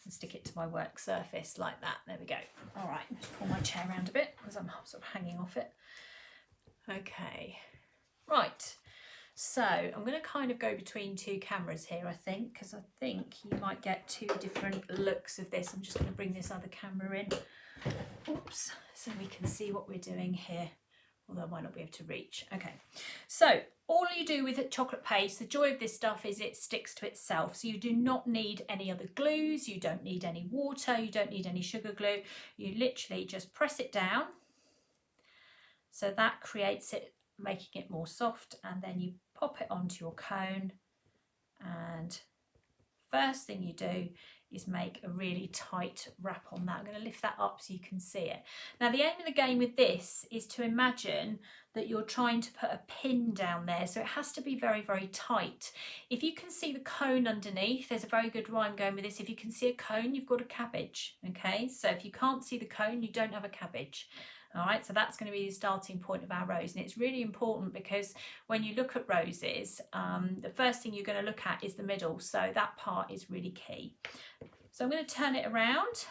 and stick it to my work surface like that. There we go. All right, just pull my chair around a bit because I'm sort of hanging off it. Okay, right. So I'm going to kind of go between 2 cameras here, I think, because I think you might get 2 different looks of this. I'm just going to bring this other camera in. Oops, so we can see what we're doing here, although I might not be able to reach. Okay, so all you do with chocolate paste, the joy of this stuff is it sticks to itself. So you do not need any other glues, you don't need any water, you don't need any sugar glue. You literally just press it down. So that creates it, making it more soft, and then you pop it onto your cone, and first thing you do is make a really tight wrap on that. I'm going to lift that up so you can see it. Now the aim of the game with this is to imagine that you're trying to put a pin down there, so it has to be very, very tight. If you can see the cone underneath, there's a very good rhyme going with this. If you can see a cone, you've got a cabbage, okay? So if you can't see the cone, you don't have a cabbage. All right, so that's going to be the starting point of our rose, and it's really important because when you look at roses, the first thing you're going to look at is the middle, so that part is really key. So I'm going to turn it around,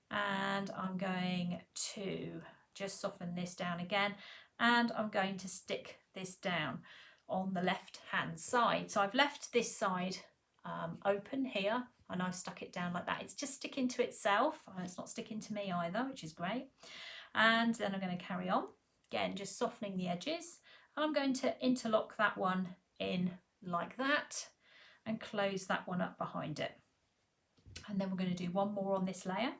and I'm going to just soften this down again, and I'm going to stick this down on the left hand side. So I've left this side open here, and I've stuck it down like that. It's just sticking to itself, and it's not sticking to me either, which is great. And then I'm going to carry on, again just softening the edges, and I'm going to interlock that one in like that and close that one up behind it. And then we're going to do one more on this layer.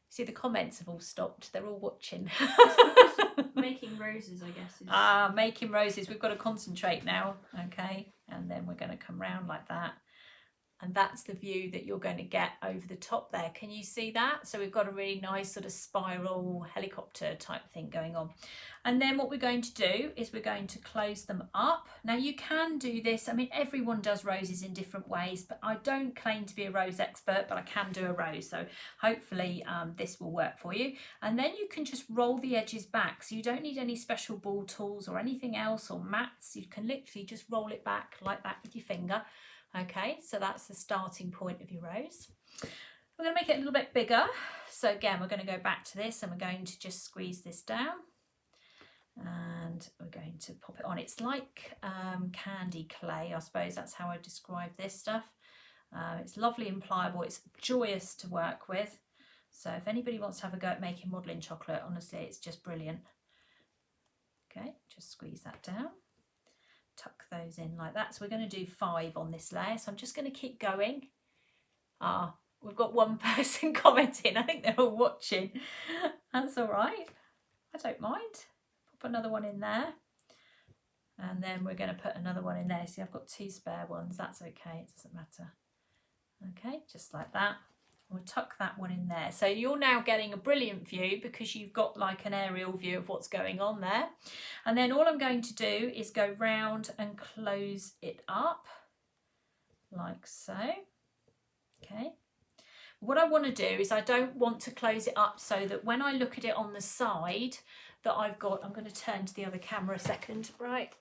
See, the comments have all stopped, they're all watching. Making roses, I guess. Making roses, we've got to concentrate now, okay? And then we're going to come round like that. And that's the view that you're going to get over the top there. Can you see that? So we've got a really nice sort of spiral helicopter type thing going on. And then what we're going to do is we're going to close them up. Now you can do this, I mean, everyone does roses in different ways, but I don't claim to be a rose expert, but I can do a rose. So hopefully this will work for you. And then you can just roll the edges back. So you don't need any special ball tools or anything else or mats. You can literally just roll it back like that with your finger. Okay, so that's the starting point of your rose. We're going to make it a little bit bigger. So again, we're going to go back to this, and we're going to just squeeze this down, and we're going to pop it on. It's like candy clay, I suppose that's how I describe this stuff. It's lovely and pliable. It's joyous to work with. So if anybody wants to have a go at making modelling chocolate, honestly, it's just brilliant. Okay, just squeeze that down. Tuck those in like that. So we're going to do 5 on this layer, so I'm just going to keep going. We've got one person commenting. I think they're all watching. That's all right, I don't mind. Pop another one in there, and then we're going to put another one in there. See, I've got 2 spare ones. That's okay, it doesn't matter. Okay, just like that. We'll tuck that one in there. So you're now getting a brilliant view because you've got like an aerial view of what's going on there. And then all I'm going to do is go round and close it up like so. Okay. What I want to do is I don't want to close it up so that when I look at it on the side that I've got, I'm going to turn to the other camera a second, right?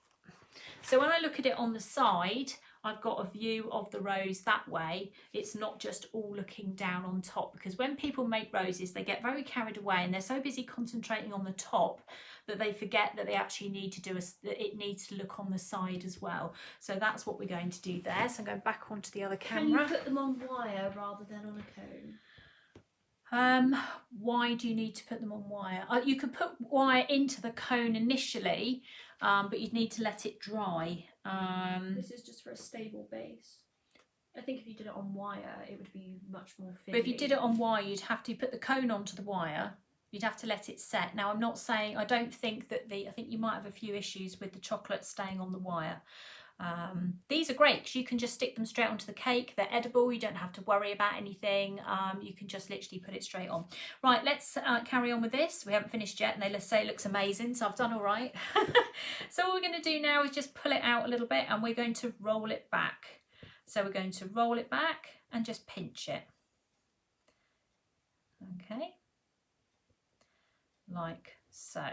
So when I look at it on the side, I've got a view of the rose that way. It's not just all looking down on top, because when people make roses, they get very carried away and they're so busy concentrating on the top that they forget that they actually need to do it needs to look on the side as well. So that's what we're going to do there. So I'm going back onto the other camera. Can you put them on wire rather than on a cone? Why do you need to put them on wire? You could put wire into the cone initially, but you'd need to let it dry. This is just for a stable base. I think if you did it on wire, it would be much more fiddly. But if you did it on wire, you'd have to put the cone onto the wire. You'd have to let it set. Now, I'm not saying, I don't think that I think you might have a few issues with the chocolate staying on the wire. These are great because you can just stick them straight onto the cake. They're edible. You don't have to worry about anything. You can just literally put it straight on. Right, let's carry on with this. We haven't finished yet, and they say it looks amazing, so I've done all right. So what we're going to do now is just pull it out a little bit, and we're going to roll it back. So we're going to roll it back and just pinch it. Okay. Like so.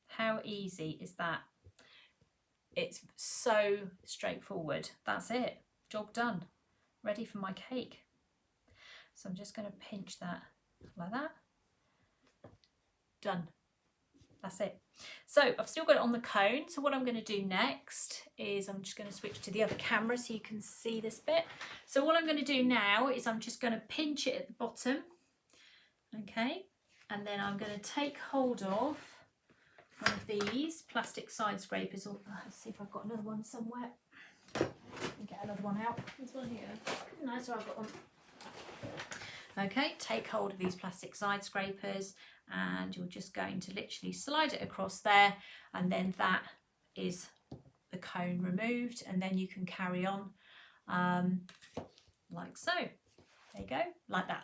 How easy is that? It's so straightforward. That's it. Job done. Ready for my cake. So I'm just going to pinch that like that. Done. That's it. So I've still got it on the cone. So what I'm going to do next is I'm just going to switch to the other camera so you can see this bit. So what I'm going to do now is I'm just going to pinch it at the bottom. Okay. And then I'm going to take hold of one of these plastic side scrapers. Let's see if I've got another one somewhere. Get another one out. This one here. No, so I've got one. Okay, take hold of these plastic side scrapers and you're just going to literally slide it across there, and then that is the cone removed, and then you can carry on like so. There you go, like that.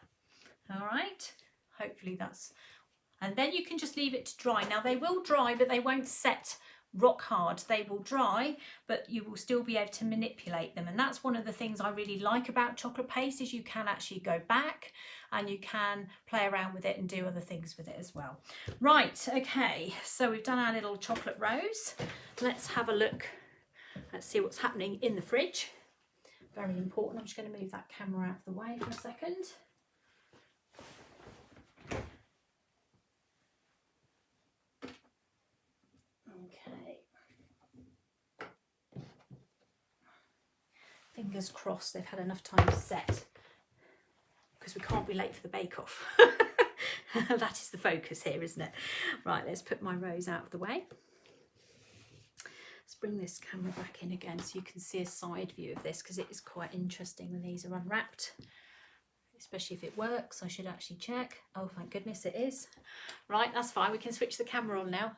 All right, hopefully that's, and then you can just leave it to dry. Now they will dry, but they won't set rock hard. They will dry, but you will still be able to manipulate them, and that's one of the things I really like about chocolate paste, is you can actually go back and you can play around with it and do other things with it as well. Right, okay, so we've done our little chocolate rose. Let's have a look. Let's see what's happening in the fridge. Very important. I'm just going to move that camera out of the way for a second. Okay. Fingers crossed they've had enough time to set, because we can't be late for the bake-off. That is the focus here, isn't it? Right, let's put my rose out of the way. Let's bring this camera back in again so you can see a side view of this, because it is quite interesting when these are unwrapped, especially if it works. I should actually check. Oh, thank goodness it is. Right, that's fine. We can switch the camera on now.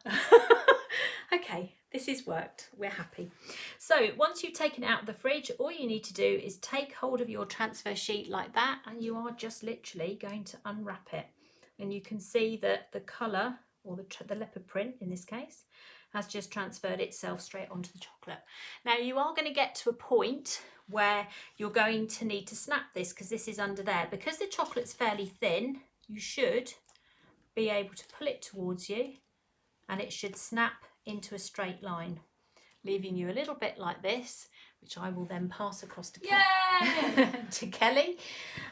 Okay, this has worked. We're happy. So once you've taken it out of the fridge, all you need to do is take hold of your transfer sheet like that, and you are just literally going to unwrap it. And you can see that the colour, or the leopard print in this case, has just transferred itself straight onto the chocolate. Now you are going to get to a point where you're going to need to snap this, because this is under there. Because the chocolate's fairly thin, you should be able to pull it towards you and it should snap into a straight line, leaving you a little bit like this, which I will then pass across to, to Kelly.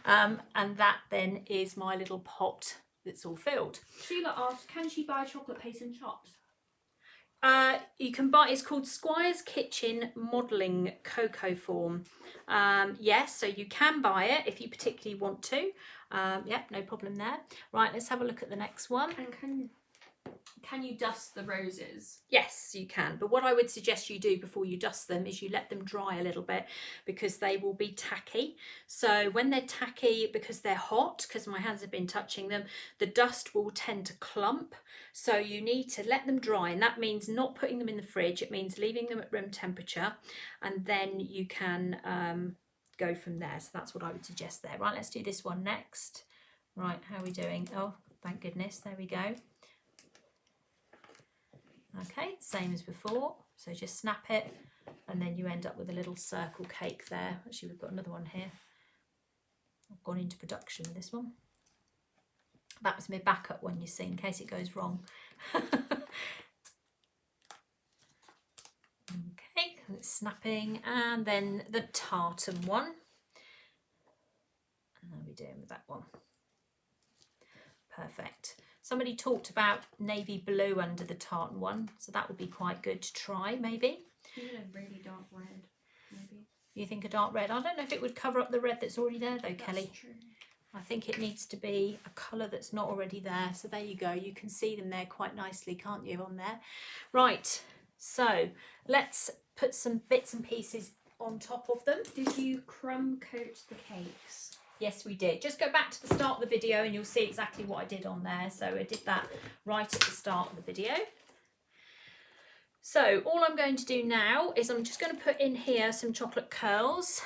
And that then is my little pot that's all filled. Sheila asked, can she buy chocolate paste in shops? You can buy, it's called Squire's Kitchen Modelling Cocoa Form. Yes, so you can buy it if you particularly want to. Yep, no problem there. Right, let's have a look at the next one. And can you dust the roses? Yes, you can. But what I would suggest you do before you dust them is you let them dry a little bit, because they will be tacky. So when they're tacky, because they're hot, because my hands have been touching them, the dust will tend to clump. So you need to let them dry, and that means not putting them in the fridge. It means leaving them at room temperature, and then you can go from there. So that's what I would suggest there. Right, let's do this one next. Right, how are we doing? Oh, thank goodness, there we go. Okay, same as before. So just snap it, and then you end up with a little circle cake there. Actually, we've got another one here. I've gone into production with this one. That was my backup one, you see, in case it goes wrong. Okay, It's snapping. And then the tartan one. How are we doing with that one? Perfect. Somebody talked about navy blue under the tartan one, so that would be quite good to try, maybe. Even a really dark red, maybe. You think a dark red? I don't know if it would cover up the red that's already there though, That's Kelly. True. I think it needs to be a colour that's not already there. So there you go. You can see them there quite nicely, can't you, on there? Right, so let's put some bits and pieces on top of them. Did you crumb coat the cakes? Yes, we did. Just go back to the start of the video and you'll see exactly what I did on there. So I did that right at the start of the video. So all I'm going to do now is I'm just going to put in here some chocolate curls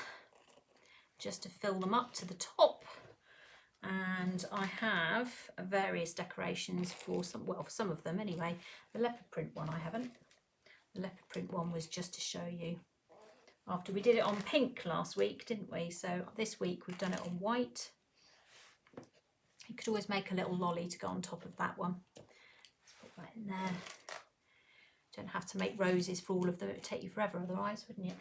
just to fill them up to the top. And I have various decorations for some, well, for some of them anyway. The leopard print one I haven't. The leopard print one was just to show you. After we did it on pink last week, didn't we? So this week we've done it on white. You could always make a little lolly to go on top of that one. Let's put that in there. Don't have to make roses for all of them. It would take you forever otherwise, wouldn't it?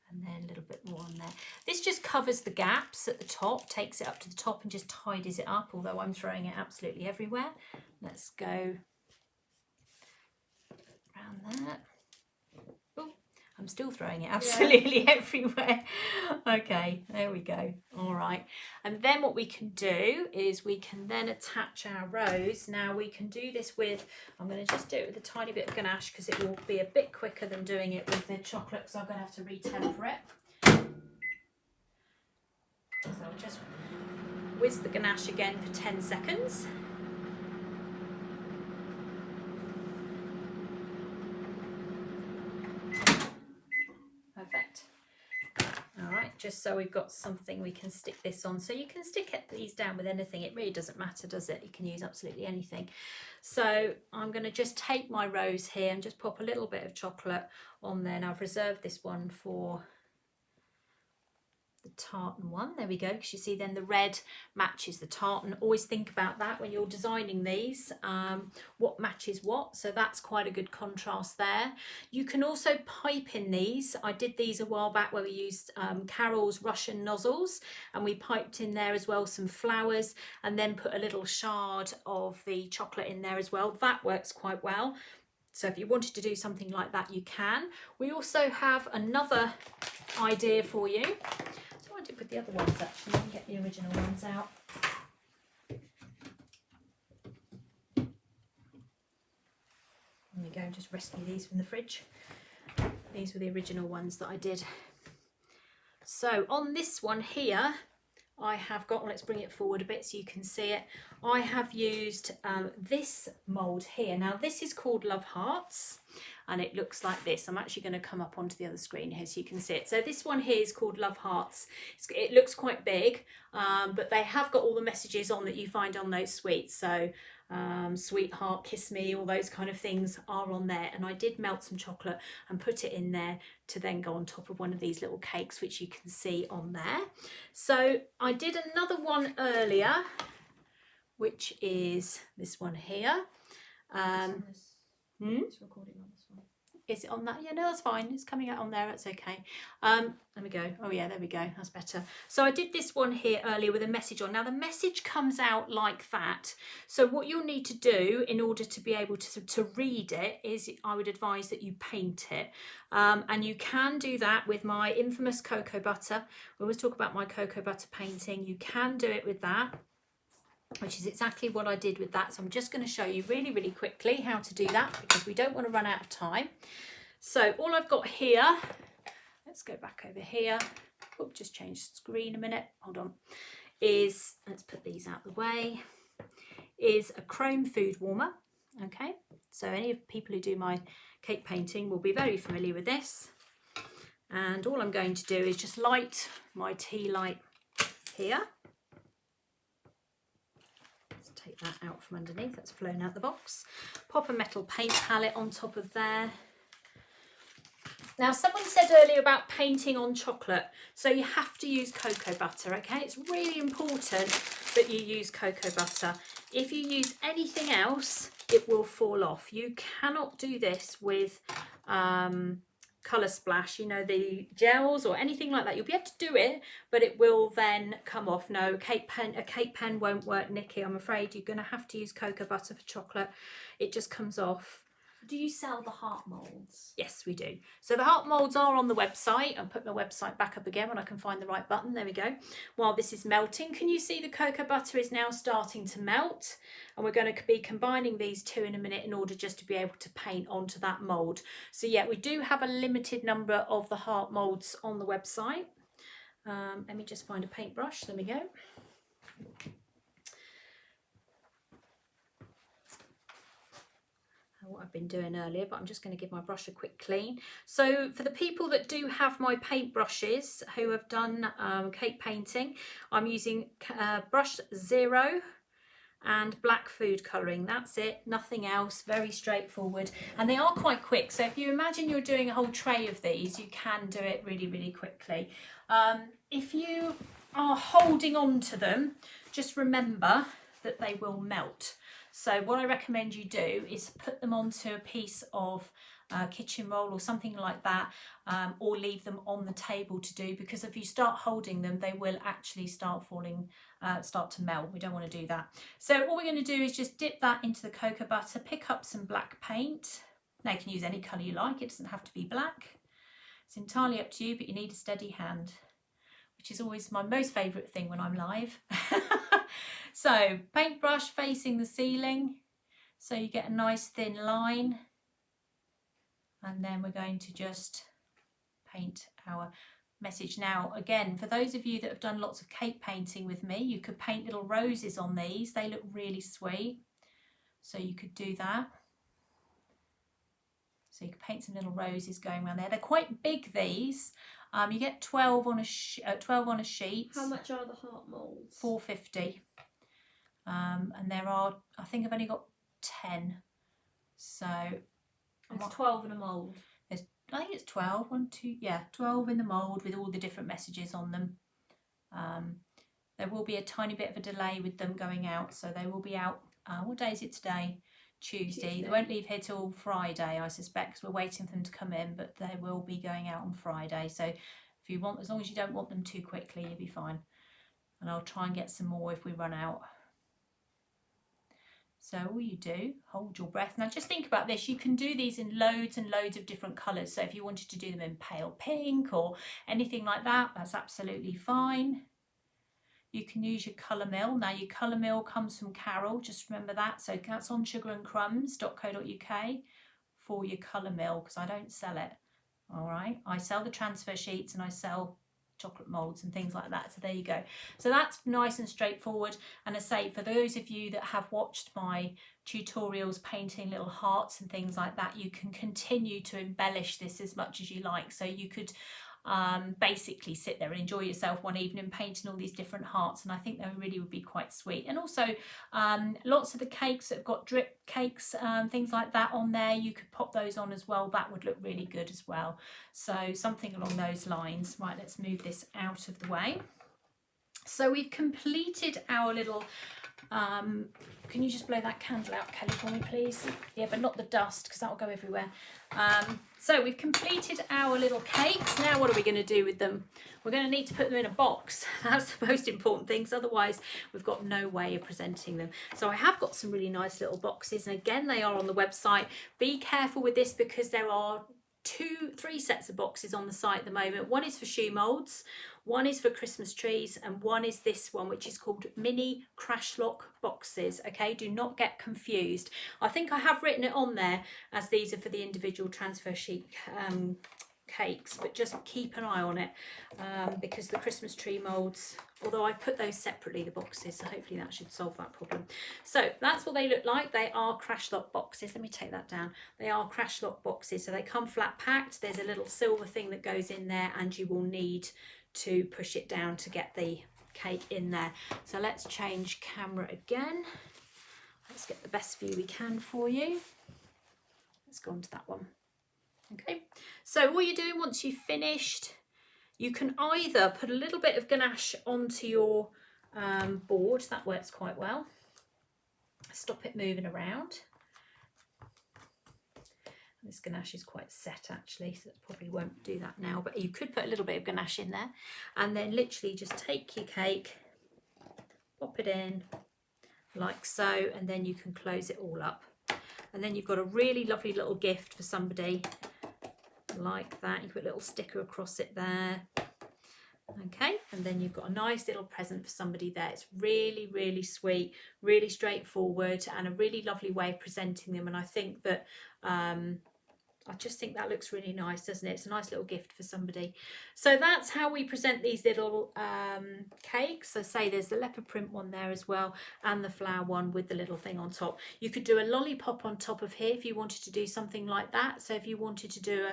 And then a little bit more on there. This just covers the gaps at the top, takes it up to the top and just tidies it up, although I'm throwing it absolutely everywhere. Let's go around that. Oh, I'm still throwing it absolutely everywhere. Okay, there we go. All right. And then what we can do is we can then attach our rose. Now we can do this with, I'm going to just do it with a tiny bit of ganache because it will be a bit quicker than doing it with the chocolate, so I'm going to have to re-temper it. So I'll just whiz the ganache again for 10 seconds. Perfect. All right, just so we've got something we can stick this on. So you can stick these down with anything. It really doesn't matter, does it? You can use absolutely anything. So I'm going to just take my rose here and just pop a little bit of chocolate on there. And I've reserved this one for the tartan one. There we go, because you see then the red matches the tartan. Always think about that when you're designing these, what matches what, so that's quite a good contrast there. You can also pipe in these. I did these a while back where we used Carol's Russian nozzles, and we piped in there as well some flowers and then put a little shard of the chocolate in there as well. That works quite well. So if you wanted to do something like that, you can. We also have another idea for you. I did with the other ones actually. Let me get the original ones out. There we go, just rescue these from the fridge. These were the original ones that I did. So on this one here, I have got, let's bring it forward a bit so you can see it. I have used this mould here. Now this is called Love Hearts and it looks like this. I'm actually going to come up onto the other screen here so you can see it. So this one here is called Love Hearts. It looks quite big, but they have got all the messages on that you find on those sweets. So sweetheart, kiss me, all those kind of things are on there. And I did melt some chocolate and put it in there to then go on top of one of these little cakes, which you can see on there. So I did another one earlier, which is this one here. It's recording on this one. Is it on that? Yeah, no, that's fine. It's coming out on there. That's okay. Let me go. Oh yeah, there we go. That's better. So I did this one here earlier with a message on. Now the message comes out like that. So what you'll need to do in order to be able to read it is I would advise that you paint it. And you can do that with my infamous cocoa butter. We always talk about my cocoa butter painting. You can do it with that, which is exactly what I did with that. So I'm just going to show you really, really quickly how to do that because we don't want to run out of time. So all I've got here, let's go back over here. Oh, just change the screen a minute. Hold on. Is, let's put these out the way, is a chrome food warmer. Okay. So any of the people who do my cake painting will be very familiar with this. And all I'm going to do is just light my tea light here. Take that out from underneath, that's flown out the box. Pop a metal paint palette on top of there. Now someone said earlier about painting on chocolate, so you have to use cocoa butter, okay? It's really important that you use cocoa butter. If you use anything else, it will fall off. You cannot do this with colour splash, you know, the gels or anything like that. You'll be able to do it, but it will then come off. No, a cake pen won't work, Nikki. I'm afraid you're going to have to use cocoa butter for chocolate. It just comes off. Do you sell the heart moulds? Yes, we do. So the heart moulds are on the website. I'll put my website back up again when I can find the right button. There we go. While this is melting, can you see the cocoa butter is now starting to melt? And we're going to be combining these two in a minute in order just to be able to paint onto that mould. So yeah, we do have a limited number of the heart moulds on the website. Let me just find a paintbrush. There we go. What I've been doing earlier, but I'm just going to give my brush a quick clean. So for the people that do have my paint brushes who have done cake painting, I'm using brush 0 and black food colouring. That's it, nothing else, very straightforward. And they are quite quick, so if you imagine you're doing a whole tray of these, you can do it really, really quickly. If you are holding on to them, just remember that they will melt. So what I recommend you do is put them onto a piece of kitchen roll or something like that, or leave them on the table to do, because if you start holding them, they will actually start falling, start to melt. We don't want to do that. So all we're going to do is just dip that into the cocoa butter, pick up some black paint. Now you can use any colour you like, it doesn't have to be black. It's entirely up to you, but you need a steady hand, which is always my most favourite thing when I'm live. So paintbrush facing the ceiling, so you get a nice thin line, and then we're going to just paint our message. Now again, for those of you that have done lots of cake painting with me, you could paint little roses on these. They look really sweet, so you could do that. So you can paint some little roses going around there. They're quite big, these. You get 12 on a sheet. How much are the heart moulds? £4.50. And there are, I think I've only got 10. So it's 12 in a mould. I think it's 12. 12 in the mould with all the different messages on them. There will be a tiny bit of a delay with them going out, so they will be out. What day is it today? Tuesday. They won't leave here till Friday, I suspect, because we're waiting for them to come in, but they will be going out on Friday. So if you want, as long as you don't want them too quickly, you'll be fine. And I'll try and get some more if we run out. So all you do, hold your breath. Now just think about this, you can do these in loads and loads of different colours. So if you wanted to do them in pale pink or anything like that, that's absolutely fine. You can use your colour mill. Now your colour mill comes from Carol, just remember that. So that's on sugarandcrumbs.co.uk for your colour mill, because I don't sell it. All right, I sell the transfer sheets and I sell chocolate moulds and things like that. So there you go. So that's nice and straightforward. And I say, for those of you that have watched my tutorials painting little hearts and things like that, you can continue to embellish this as much as you like. So you could basically sit there and enjoy yourself one evening painting all these different hearts, and I think they really would be quite sweet. And also lots of the cakes that have got drip cakes, things like that on there, you could pop those on as well. That would look really good as well. So something along those lines. Right, let's move this out of the way. So we've completed our little can you just blow that candle out, Kelly, for me, please? Yeah, but not the dust, because that will go everywhere. So we've completed our little cakes. Now what are we going to do with them? We're going to need to put them in a box. That's the most important thing, because otherwise we've got no way of presenting them. So I have got some really nice little boxes, and again, they are on the website. Be careful with this, because there are three sets of boxes on the site at the moment. One is for shoe moulds, one is for Christmas trees, and one is this one, which is called mini crash lock boxes. Okay, do not get confused. I think I have written it on there as these are for the individual transfer sheet cakes, but just keep an eye on it, because the Christmas tree moulds, although I put those separately, the boxes, so hopefully that should solve that problem. So that's what they look like. They are crash lock boxes. Let me take that down. They are crash lock boxes, so they come flat packed. There's a little silver thing that goes in there, and you will need to push it down to get the cake in there. So let's change camera again. Let's get the best view we can for you. Let's go on to that one. Okay, so what you're doing once you've finished, you can either put a little bit of ganache onto your board. That works quite well. Stop it moving around. This ganache is quite set actually, so it probably won't do that now, but you could put a little bit of ganache in there, and then literally just take your cake, pop it in like so, and then you can close it all up. And then you've got a really lovely little gift for somebody like that. You put a little sticker across it there. Okay, and then you've got a nice little present for somebody there. It's really, really sweet, really straightforward, and a really lovely way of presenting them. And I think that I just think that looks really nice, doesn't it? It's a nice little gift for somebody. So that's how we present these little cakes. So say there's the leopard print one there as well, and the flower one with the little thing on top. You could do a lollipop on top of here if you wanted to do something like that. So if you wanted to do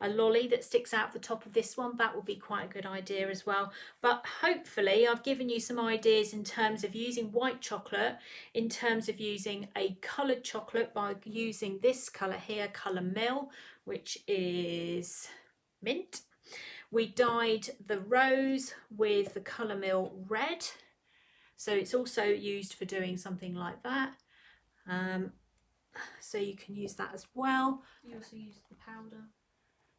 a lolly that sticks out the top of this one, that would be quite a good idea as well. But hopefully I've given you some ideas in terms of using white chocolate, in terms of using a coloured chocolate by using this colour here, Colour Mill, which is mint. We dyed the rose with the Colour Mill red, so it's also used for doing something like that. So you can use that as well. You also use the powder.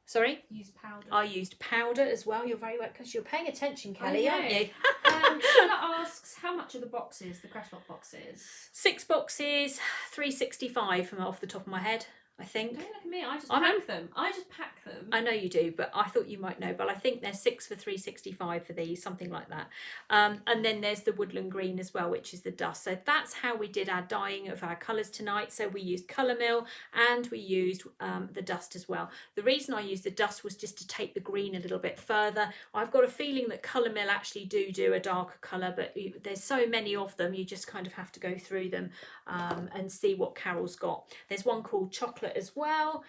Sorry? Use powder. I used powder as well. You're very well, because you're paying attention, Kelly, aren't you? Sheila asks, how much are the boxes, the Crash Lot boxes? 6 boxes, $3.65 from off the top of my head, I think. Don't look at me, I just pack them. I just pack them. I know you do, but I thought you might know. But I think there's 6 for $3.65 for these, something like that. And then there's the woodland green as well, which is the dust. So that's how we did our dyeing of our colours tonight. So we used Colour Mill and we used the dust as well. The reason I used the dust was just to take the green a little bit further. I've got a feeling that Colour Mill actually do a darker colour, but there's so many of them, you just kind of have to go through them and see what Carol's got. There's one called Chocolate as well.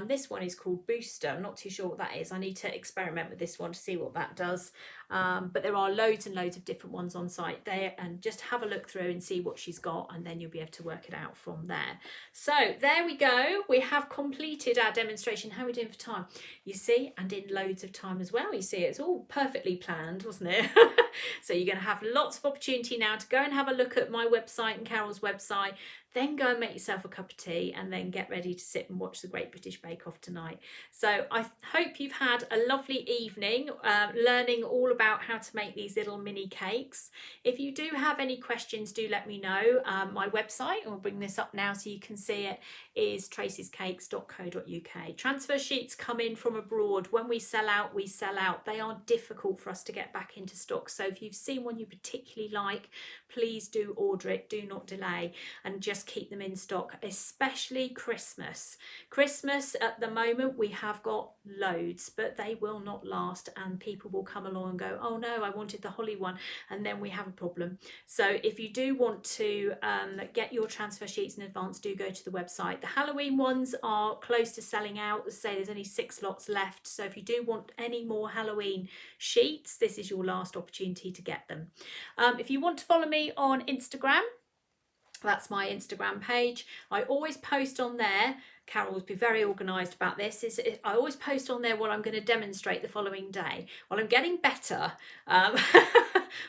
This one is called Booster. I'm not too sure what that is. I need to experiment with this one to see what that does. But there are loads and loads of different ones on site there, and just have a look through and see what she's got, and then you'll be able to work it out from there. So there we go. We have completed our demonstration. How are we doing for time? You see, and in loads of time as well. You see, it's all perfectly planned, wasn't it? So you're going to have lots of opportunity now to go and have a look at my website and Carol's website, then go and make yourself a cup of tea, and then get ready to sit and watch the Great British Bake Off tonight. So I hope you've had a lovely evening learning all about how to make these little mini cakes. If you do have any questions, do let me know. My website, and we'll bring this up now so you can see it, is traceyscakes.co.uk. Transfer sheets come in from abroad. When we sell out, we sell out. They are difficult for us to get back into stock. So if you've seen one you particularly like, please do order it. Do not delay, and just keep them in stock, especially Christmas. Christmas at the moment we have got loads, but they will not last, and people will come along and go, oh no, I wanted the holly one, and then we have a problem. So if you do want to get your transfer sheets in advance, do go to the website. The Halloween ones are close to selling out. As I say, there's only 6 lots left, so if you do want any more Halloween sheets, this is your last opportunity to get them. If you want to follow me on Instagram, that's my Instagram page. I always post on there. Carol will be very organised about this. I always post on there what I'm going to demonstrate the following day. Well, I'm getting better.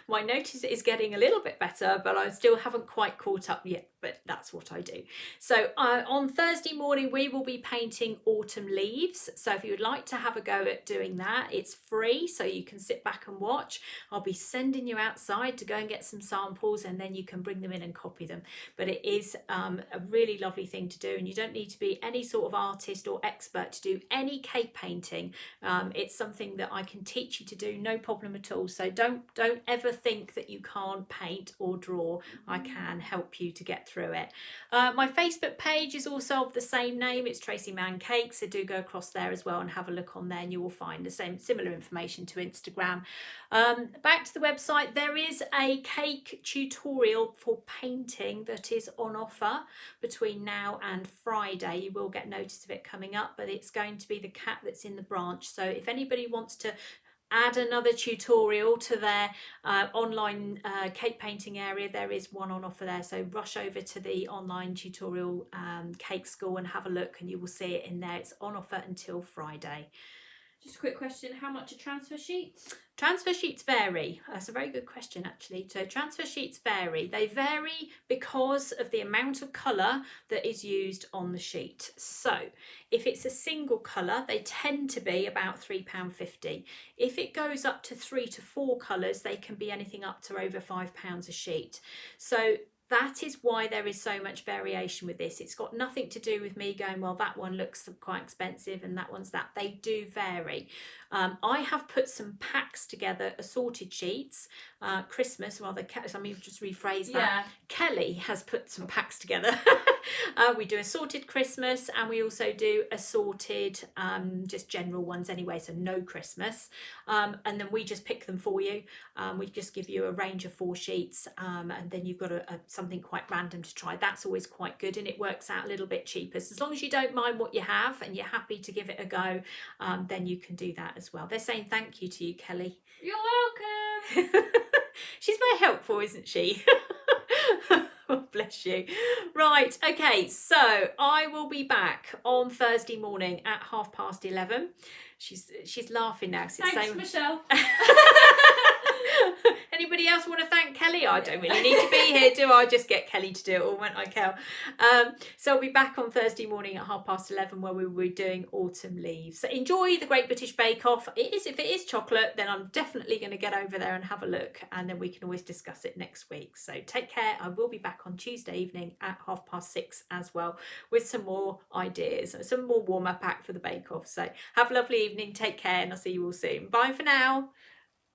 My notice is getting a little bit better, but I still haven't quite caught up yet, but that's what I do. So on Thursday morning, we will be painting autumn leaves. So if you would like to have a go at doing that, it's free, so you can sit back and watch. I'll be sending you outside to go and get some samples, and then you can bring them in and copy them. But it is a really lovely thing to do, and you don't need to be any sort of artist or expert to do any cake painting. It's something that I can teach you to do, no problem at all. So don't ever think that you can't paint or draw. I can help you to get through it. My Facebook page is also of the same name. It's Tracey Mann Cakes, so do go across there as well and have a look on there, and you will find the similar information to Instagram. Back to the website, there is a cake tutorial for painting that is on offer between now and Friday. You will get notice of it coming up, but it's going to be the cat that's in the branch. So if anybody wants to add another tutorial to their online cake painting area, there is one on offer there. So rush over to the online tutorial cake school and have a look, and you will see it in there. It's on offer until Friday. Just a quick question, how much are transfer sheets? Transfer sheets vary. That's a very good question, actually. So transfer sheets vary. They vary because of the amount of colour that is used on the sheet. So if it's a single colour, they tend to be about £3.50. If it goes up to 3 to 4 colours, they can be anything up to over £5 a sheet. So that is why there is so much variation with this. It's got nothing to do with me going, well, that one looks quite expensive and that one's that. They do vary. I have put some packs together, assorted sheets. Christmas, rather, let me just rephrase that. Yeah. Kelly has put some packs together. We do assorted Christmas, and we also do assorted just general ones anyway, so no Christmas. And then we just pick them for you. We just give you a range of 4 sheets, and then you've got something quite random to try. That's always quite good, and it works out a little bit cheaper. So as long as you don't mind what you have and you're happy to give it a go, then you can do that as well. They're saying thank you to you, Kelly. You're welcome. She's very helpful, isn't she? Oh, bless you. Right, okay, so I will be back on Thursday morning at 11:30. She's laughing now. Thanks, Michelle. Anybody else want to thank Kelly? I don't really need to be here, do I? Just get Kelly to do it all, won't I, Kel? So I'll be back on Thursday morning at 11:30 where we will be doing autumn leaves. So enjoy the Great British Bake Off. If it is chocolate, then I'm definitely going to get over there and have a look, and then we can always discuss it next week. So take care. I will be back on Tuesday evening at 6:30 as well with some more ideas, some more warm-up act for the Bake Off. So have a lovely evening. Take care, and I'll see you all soon. Bye for now.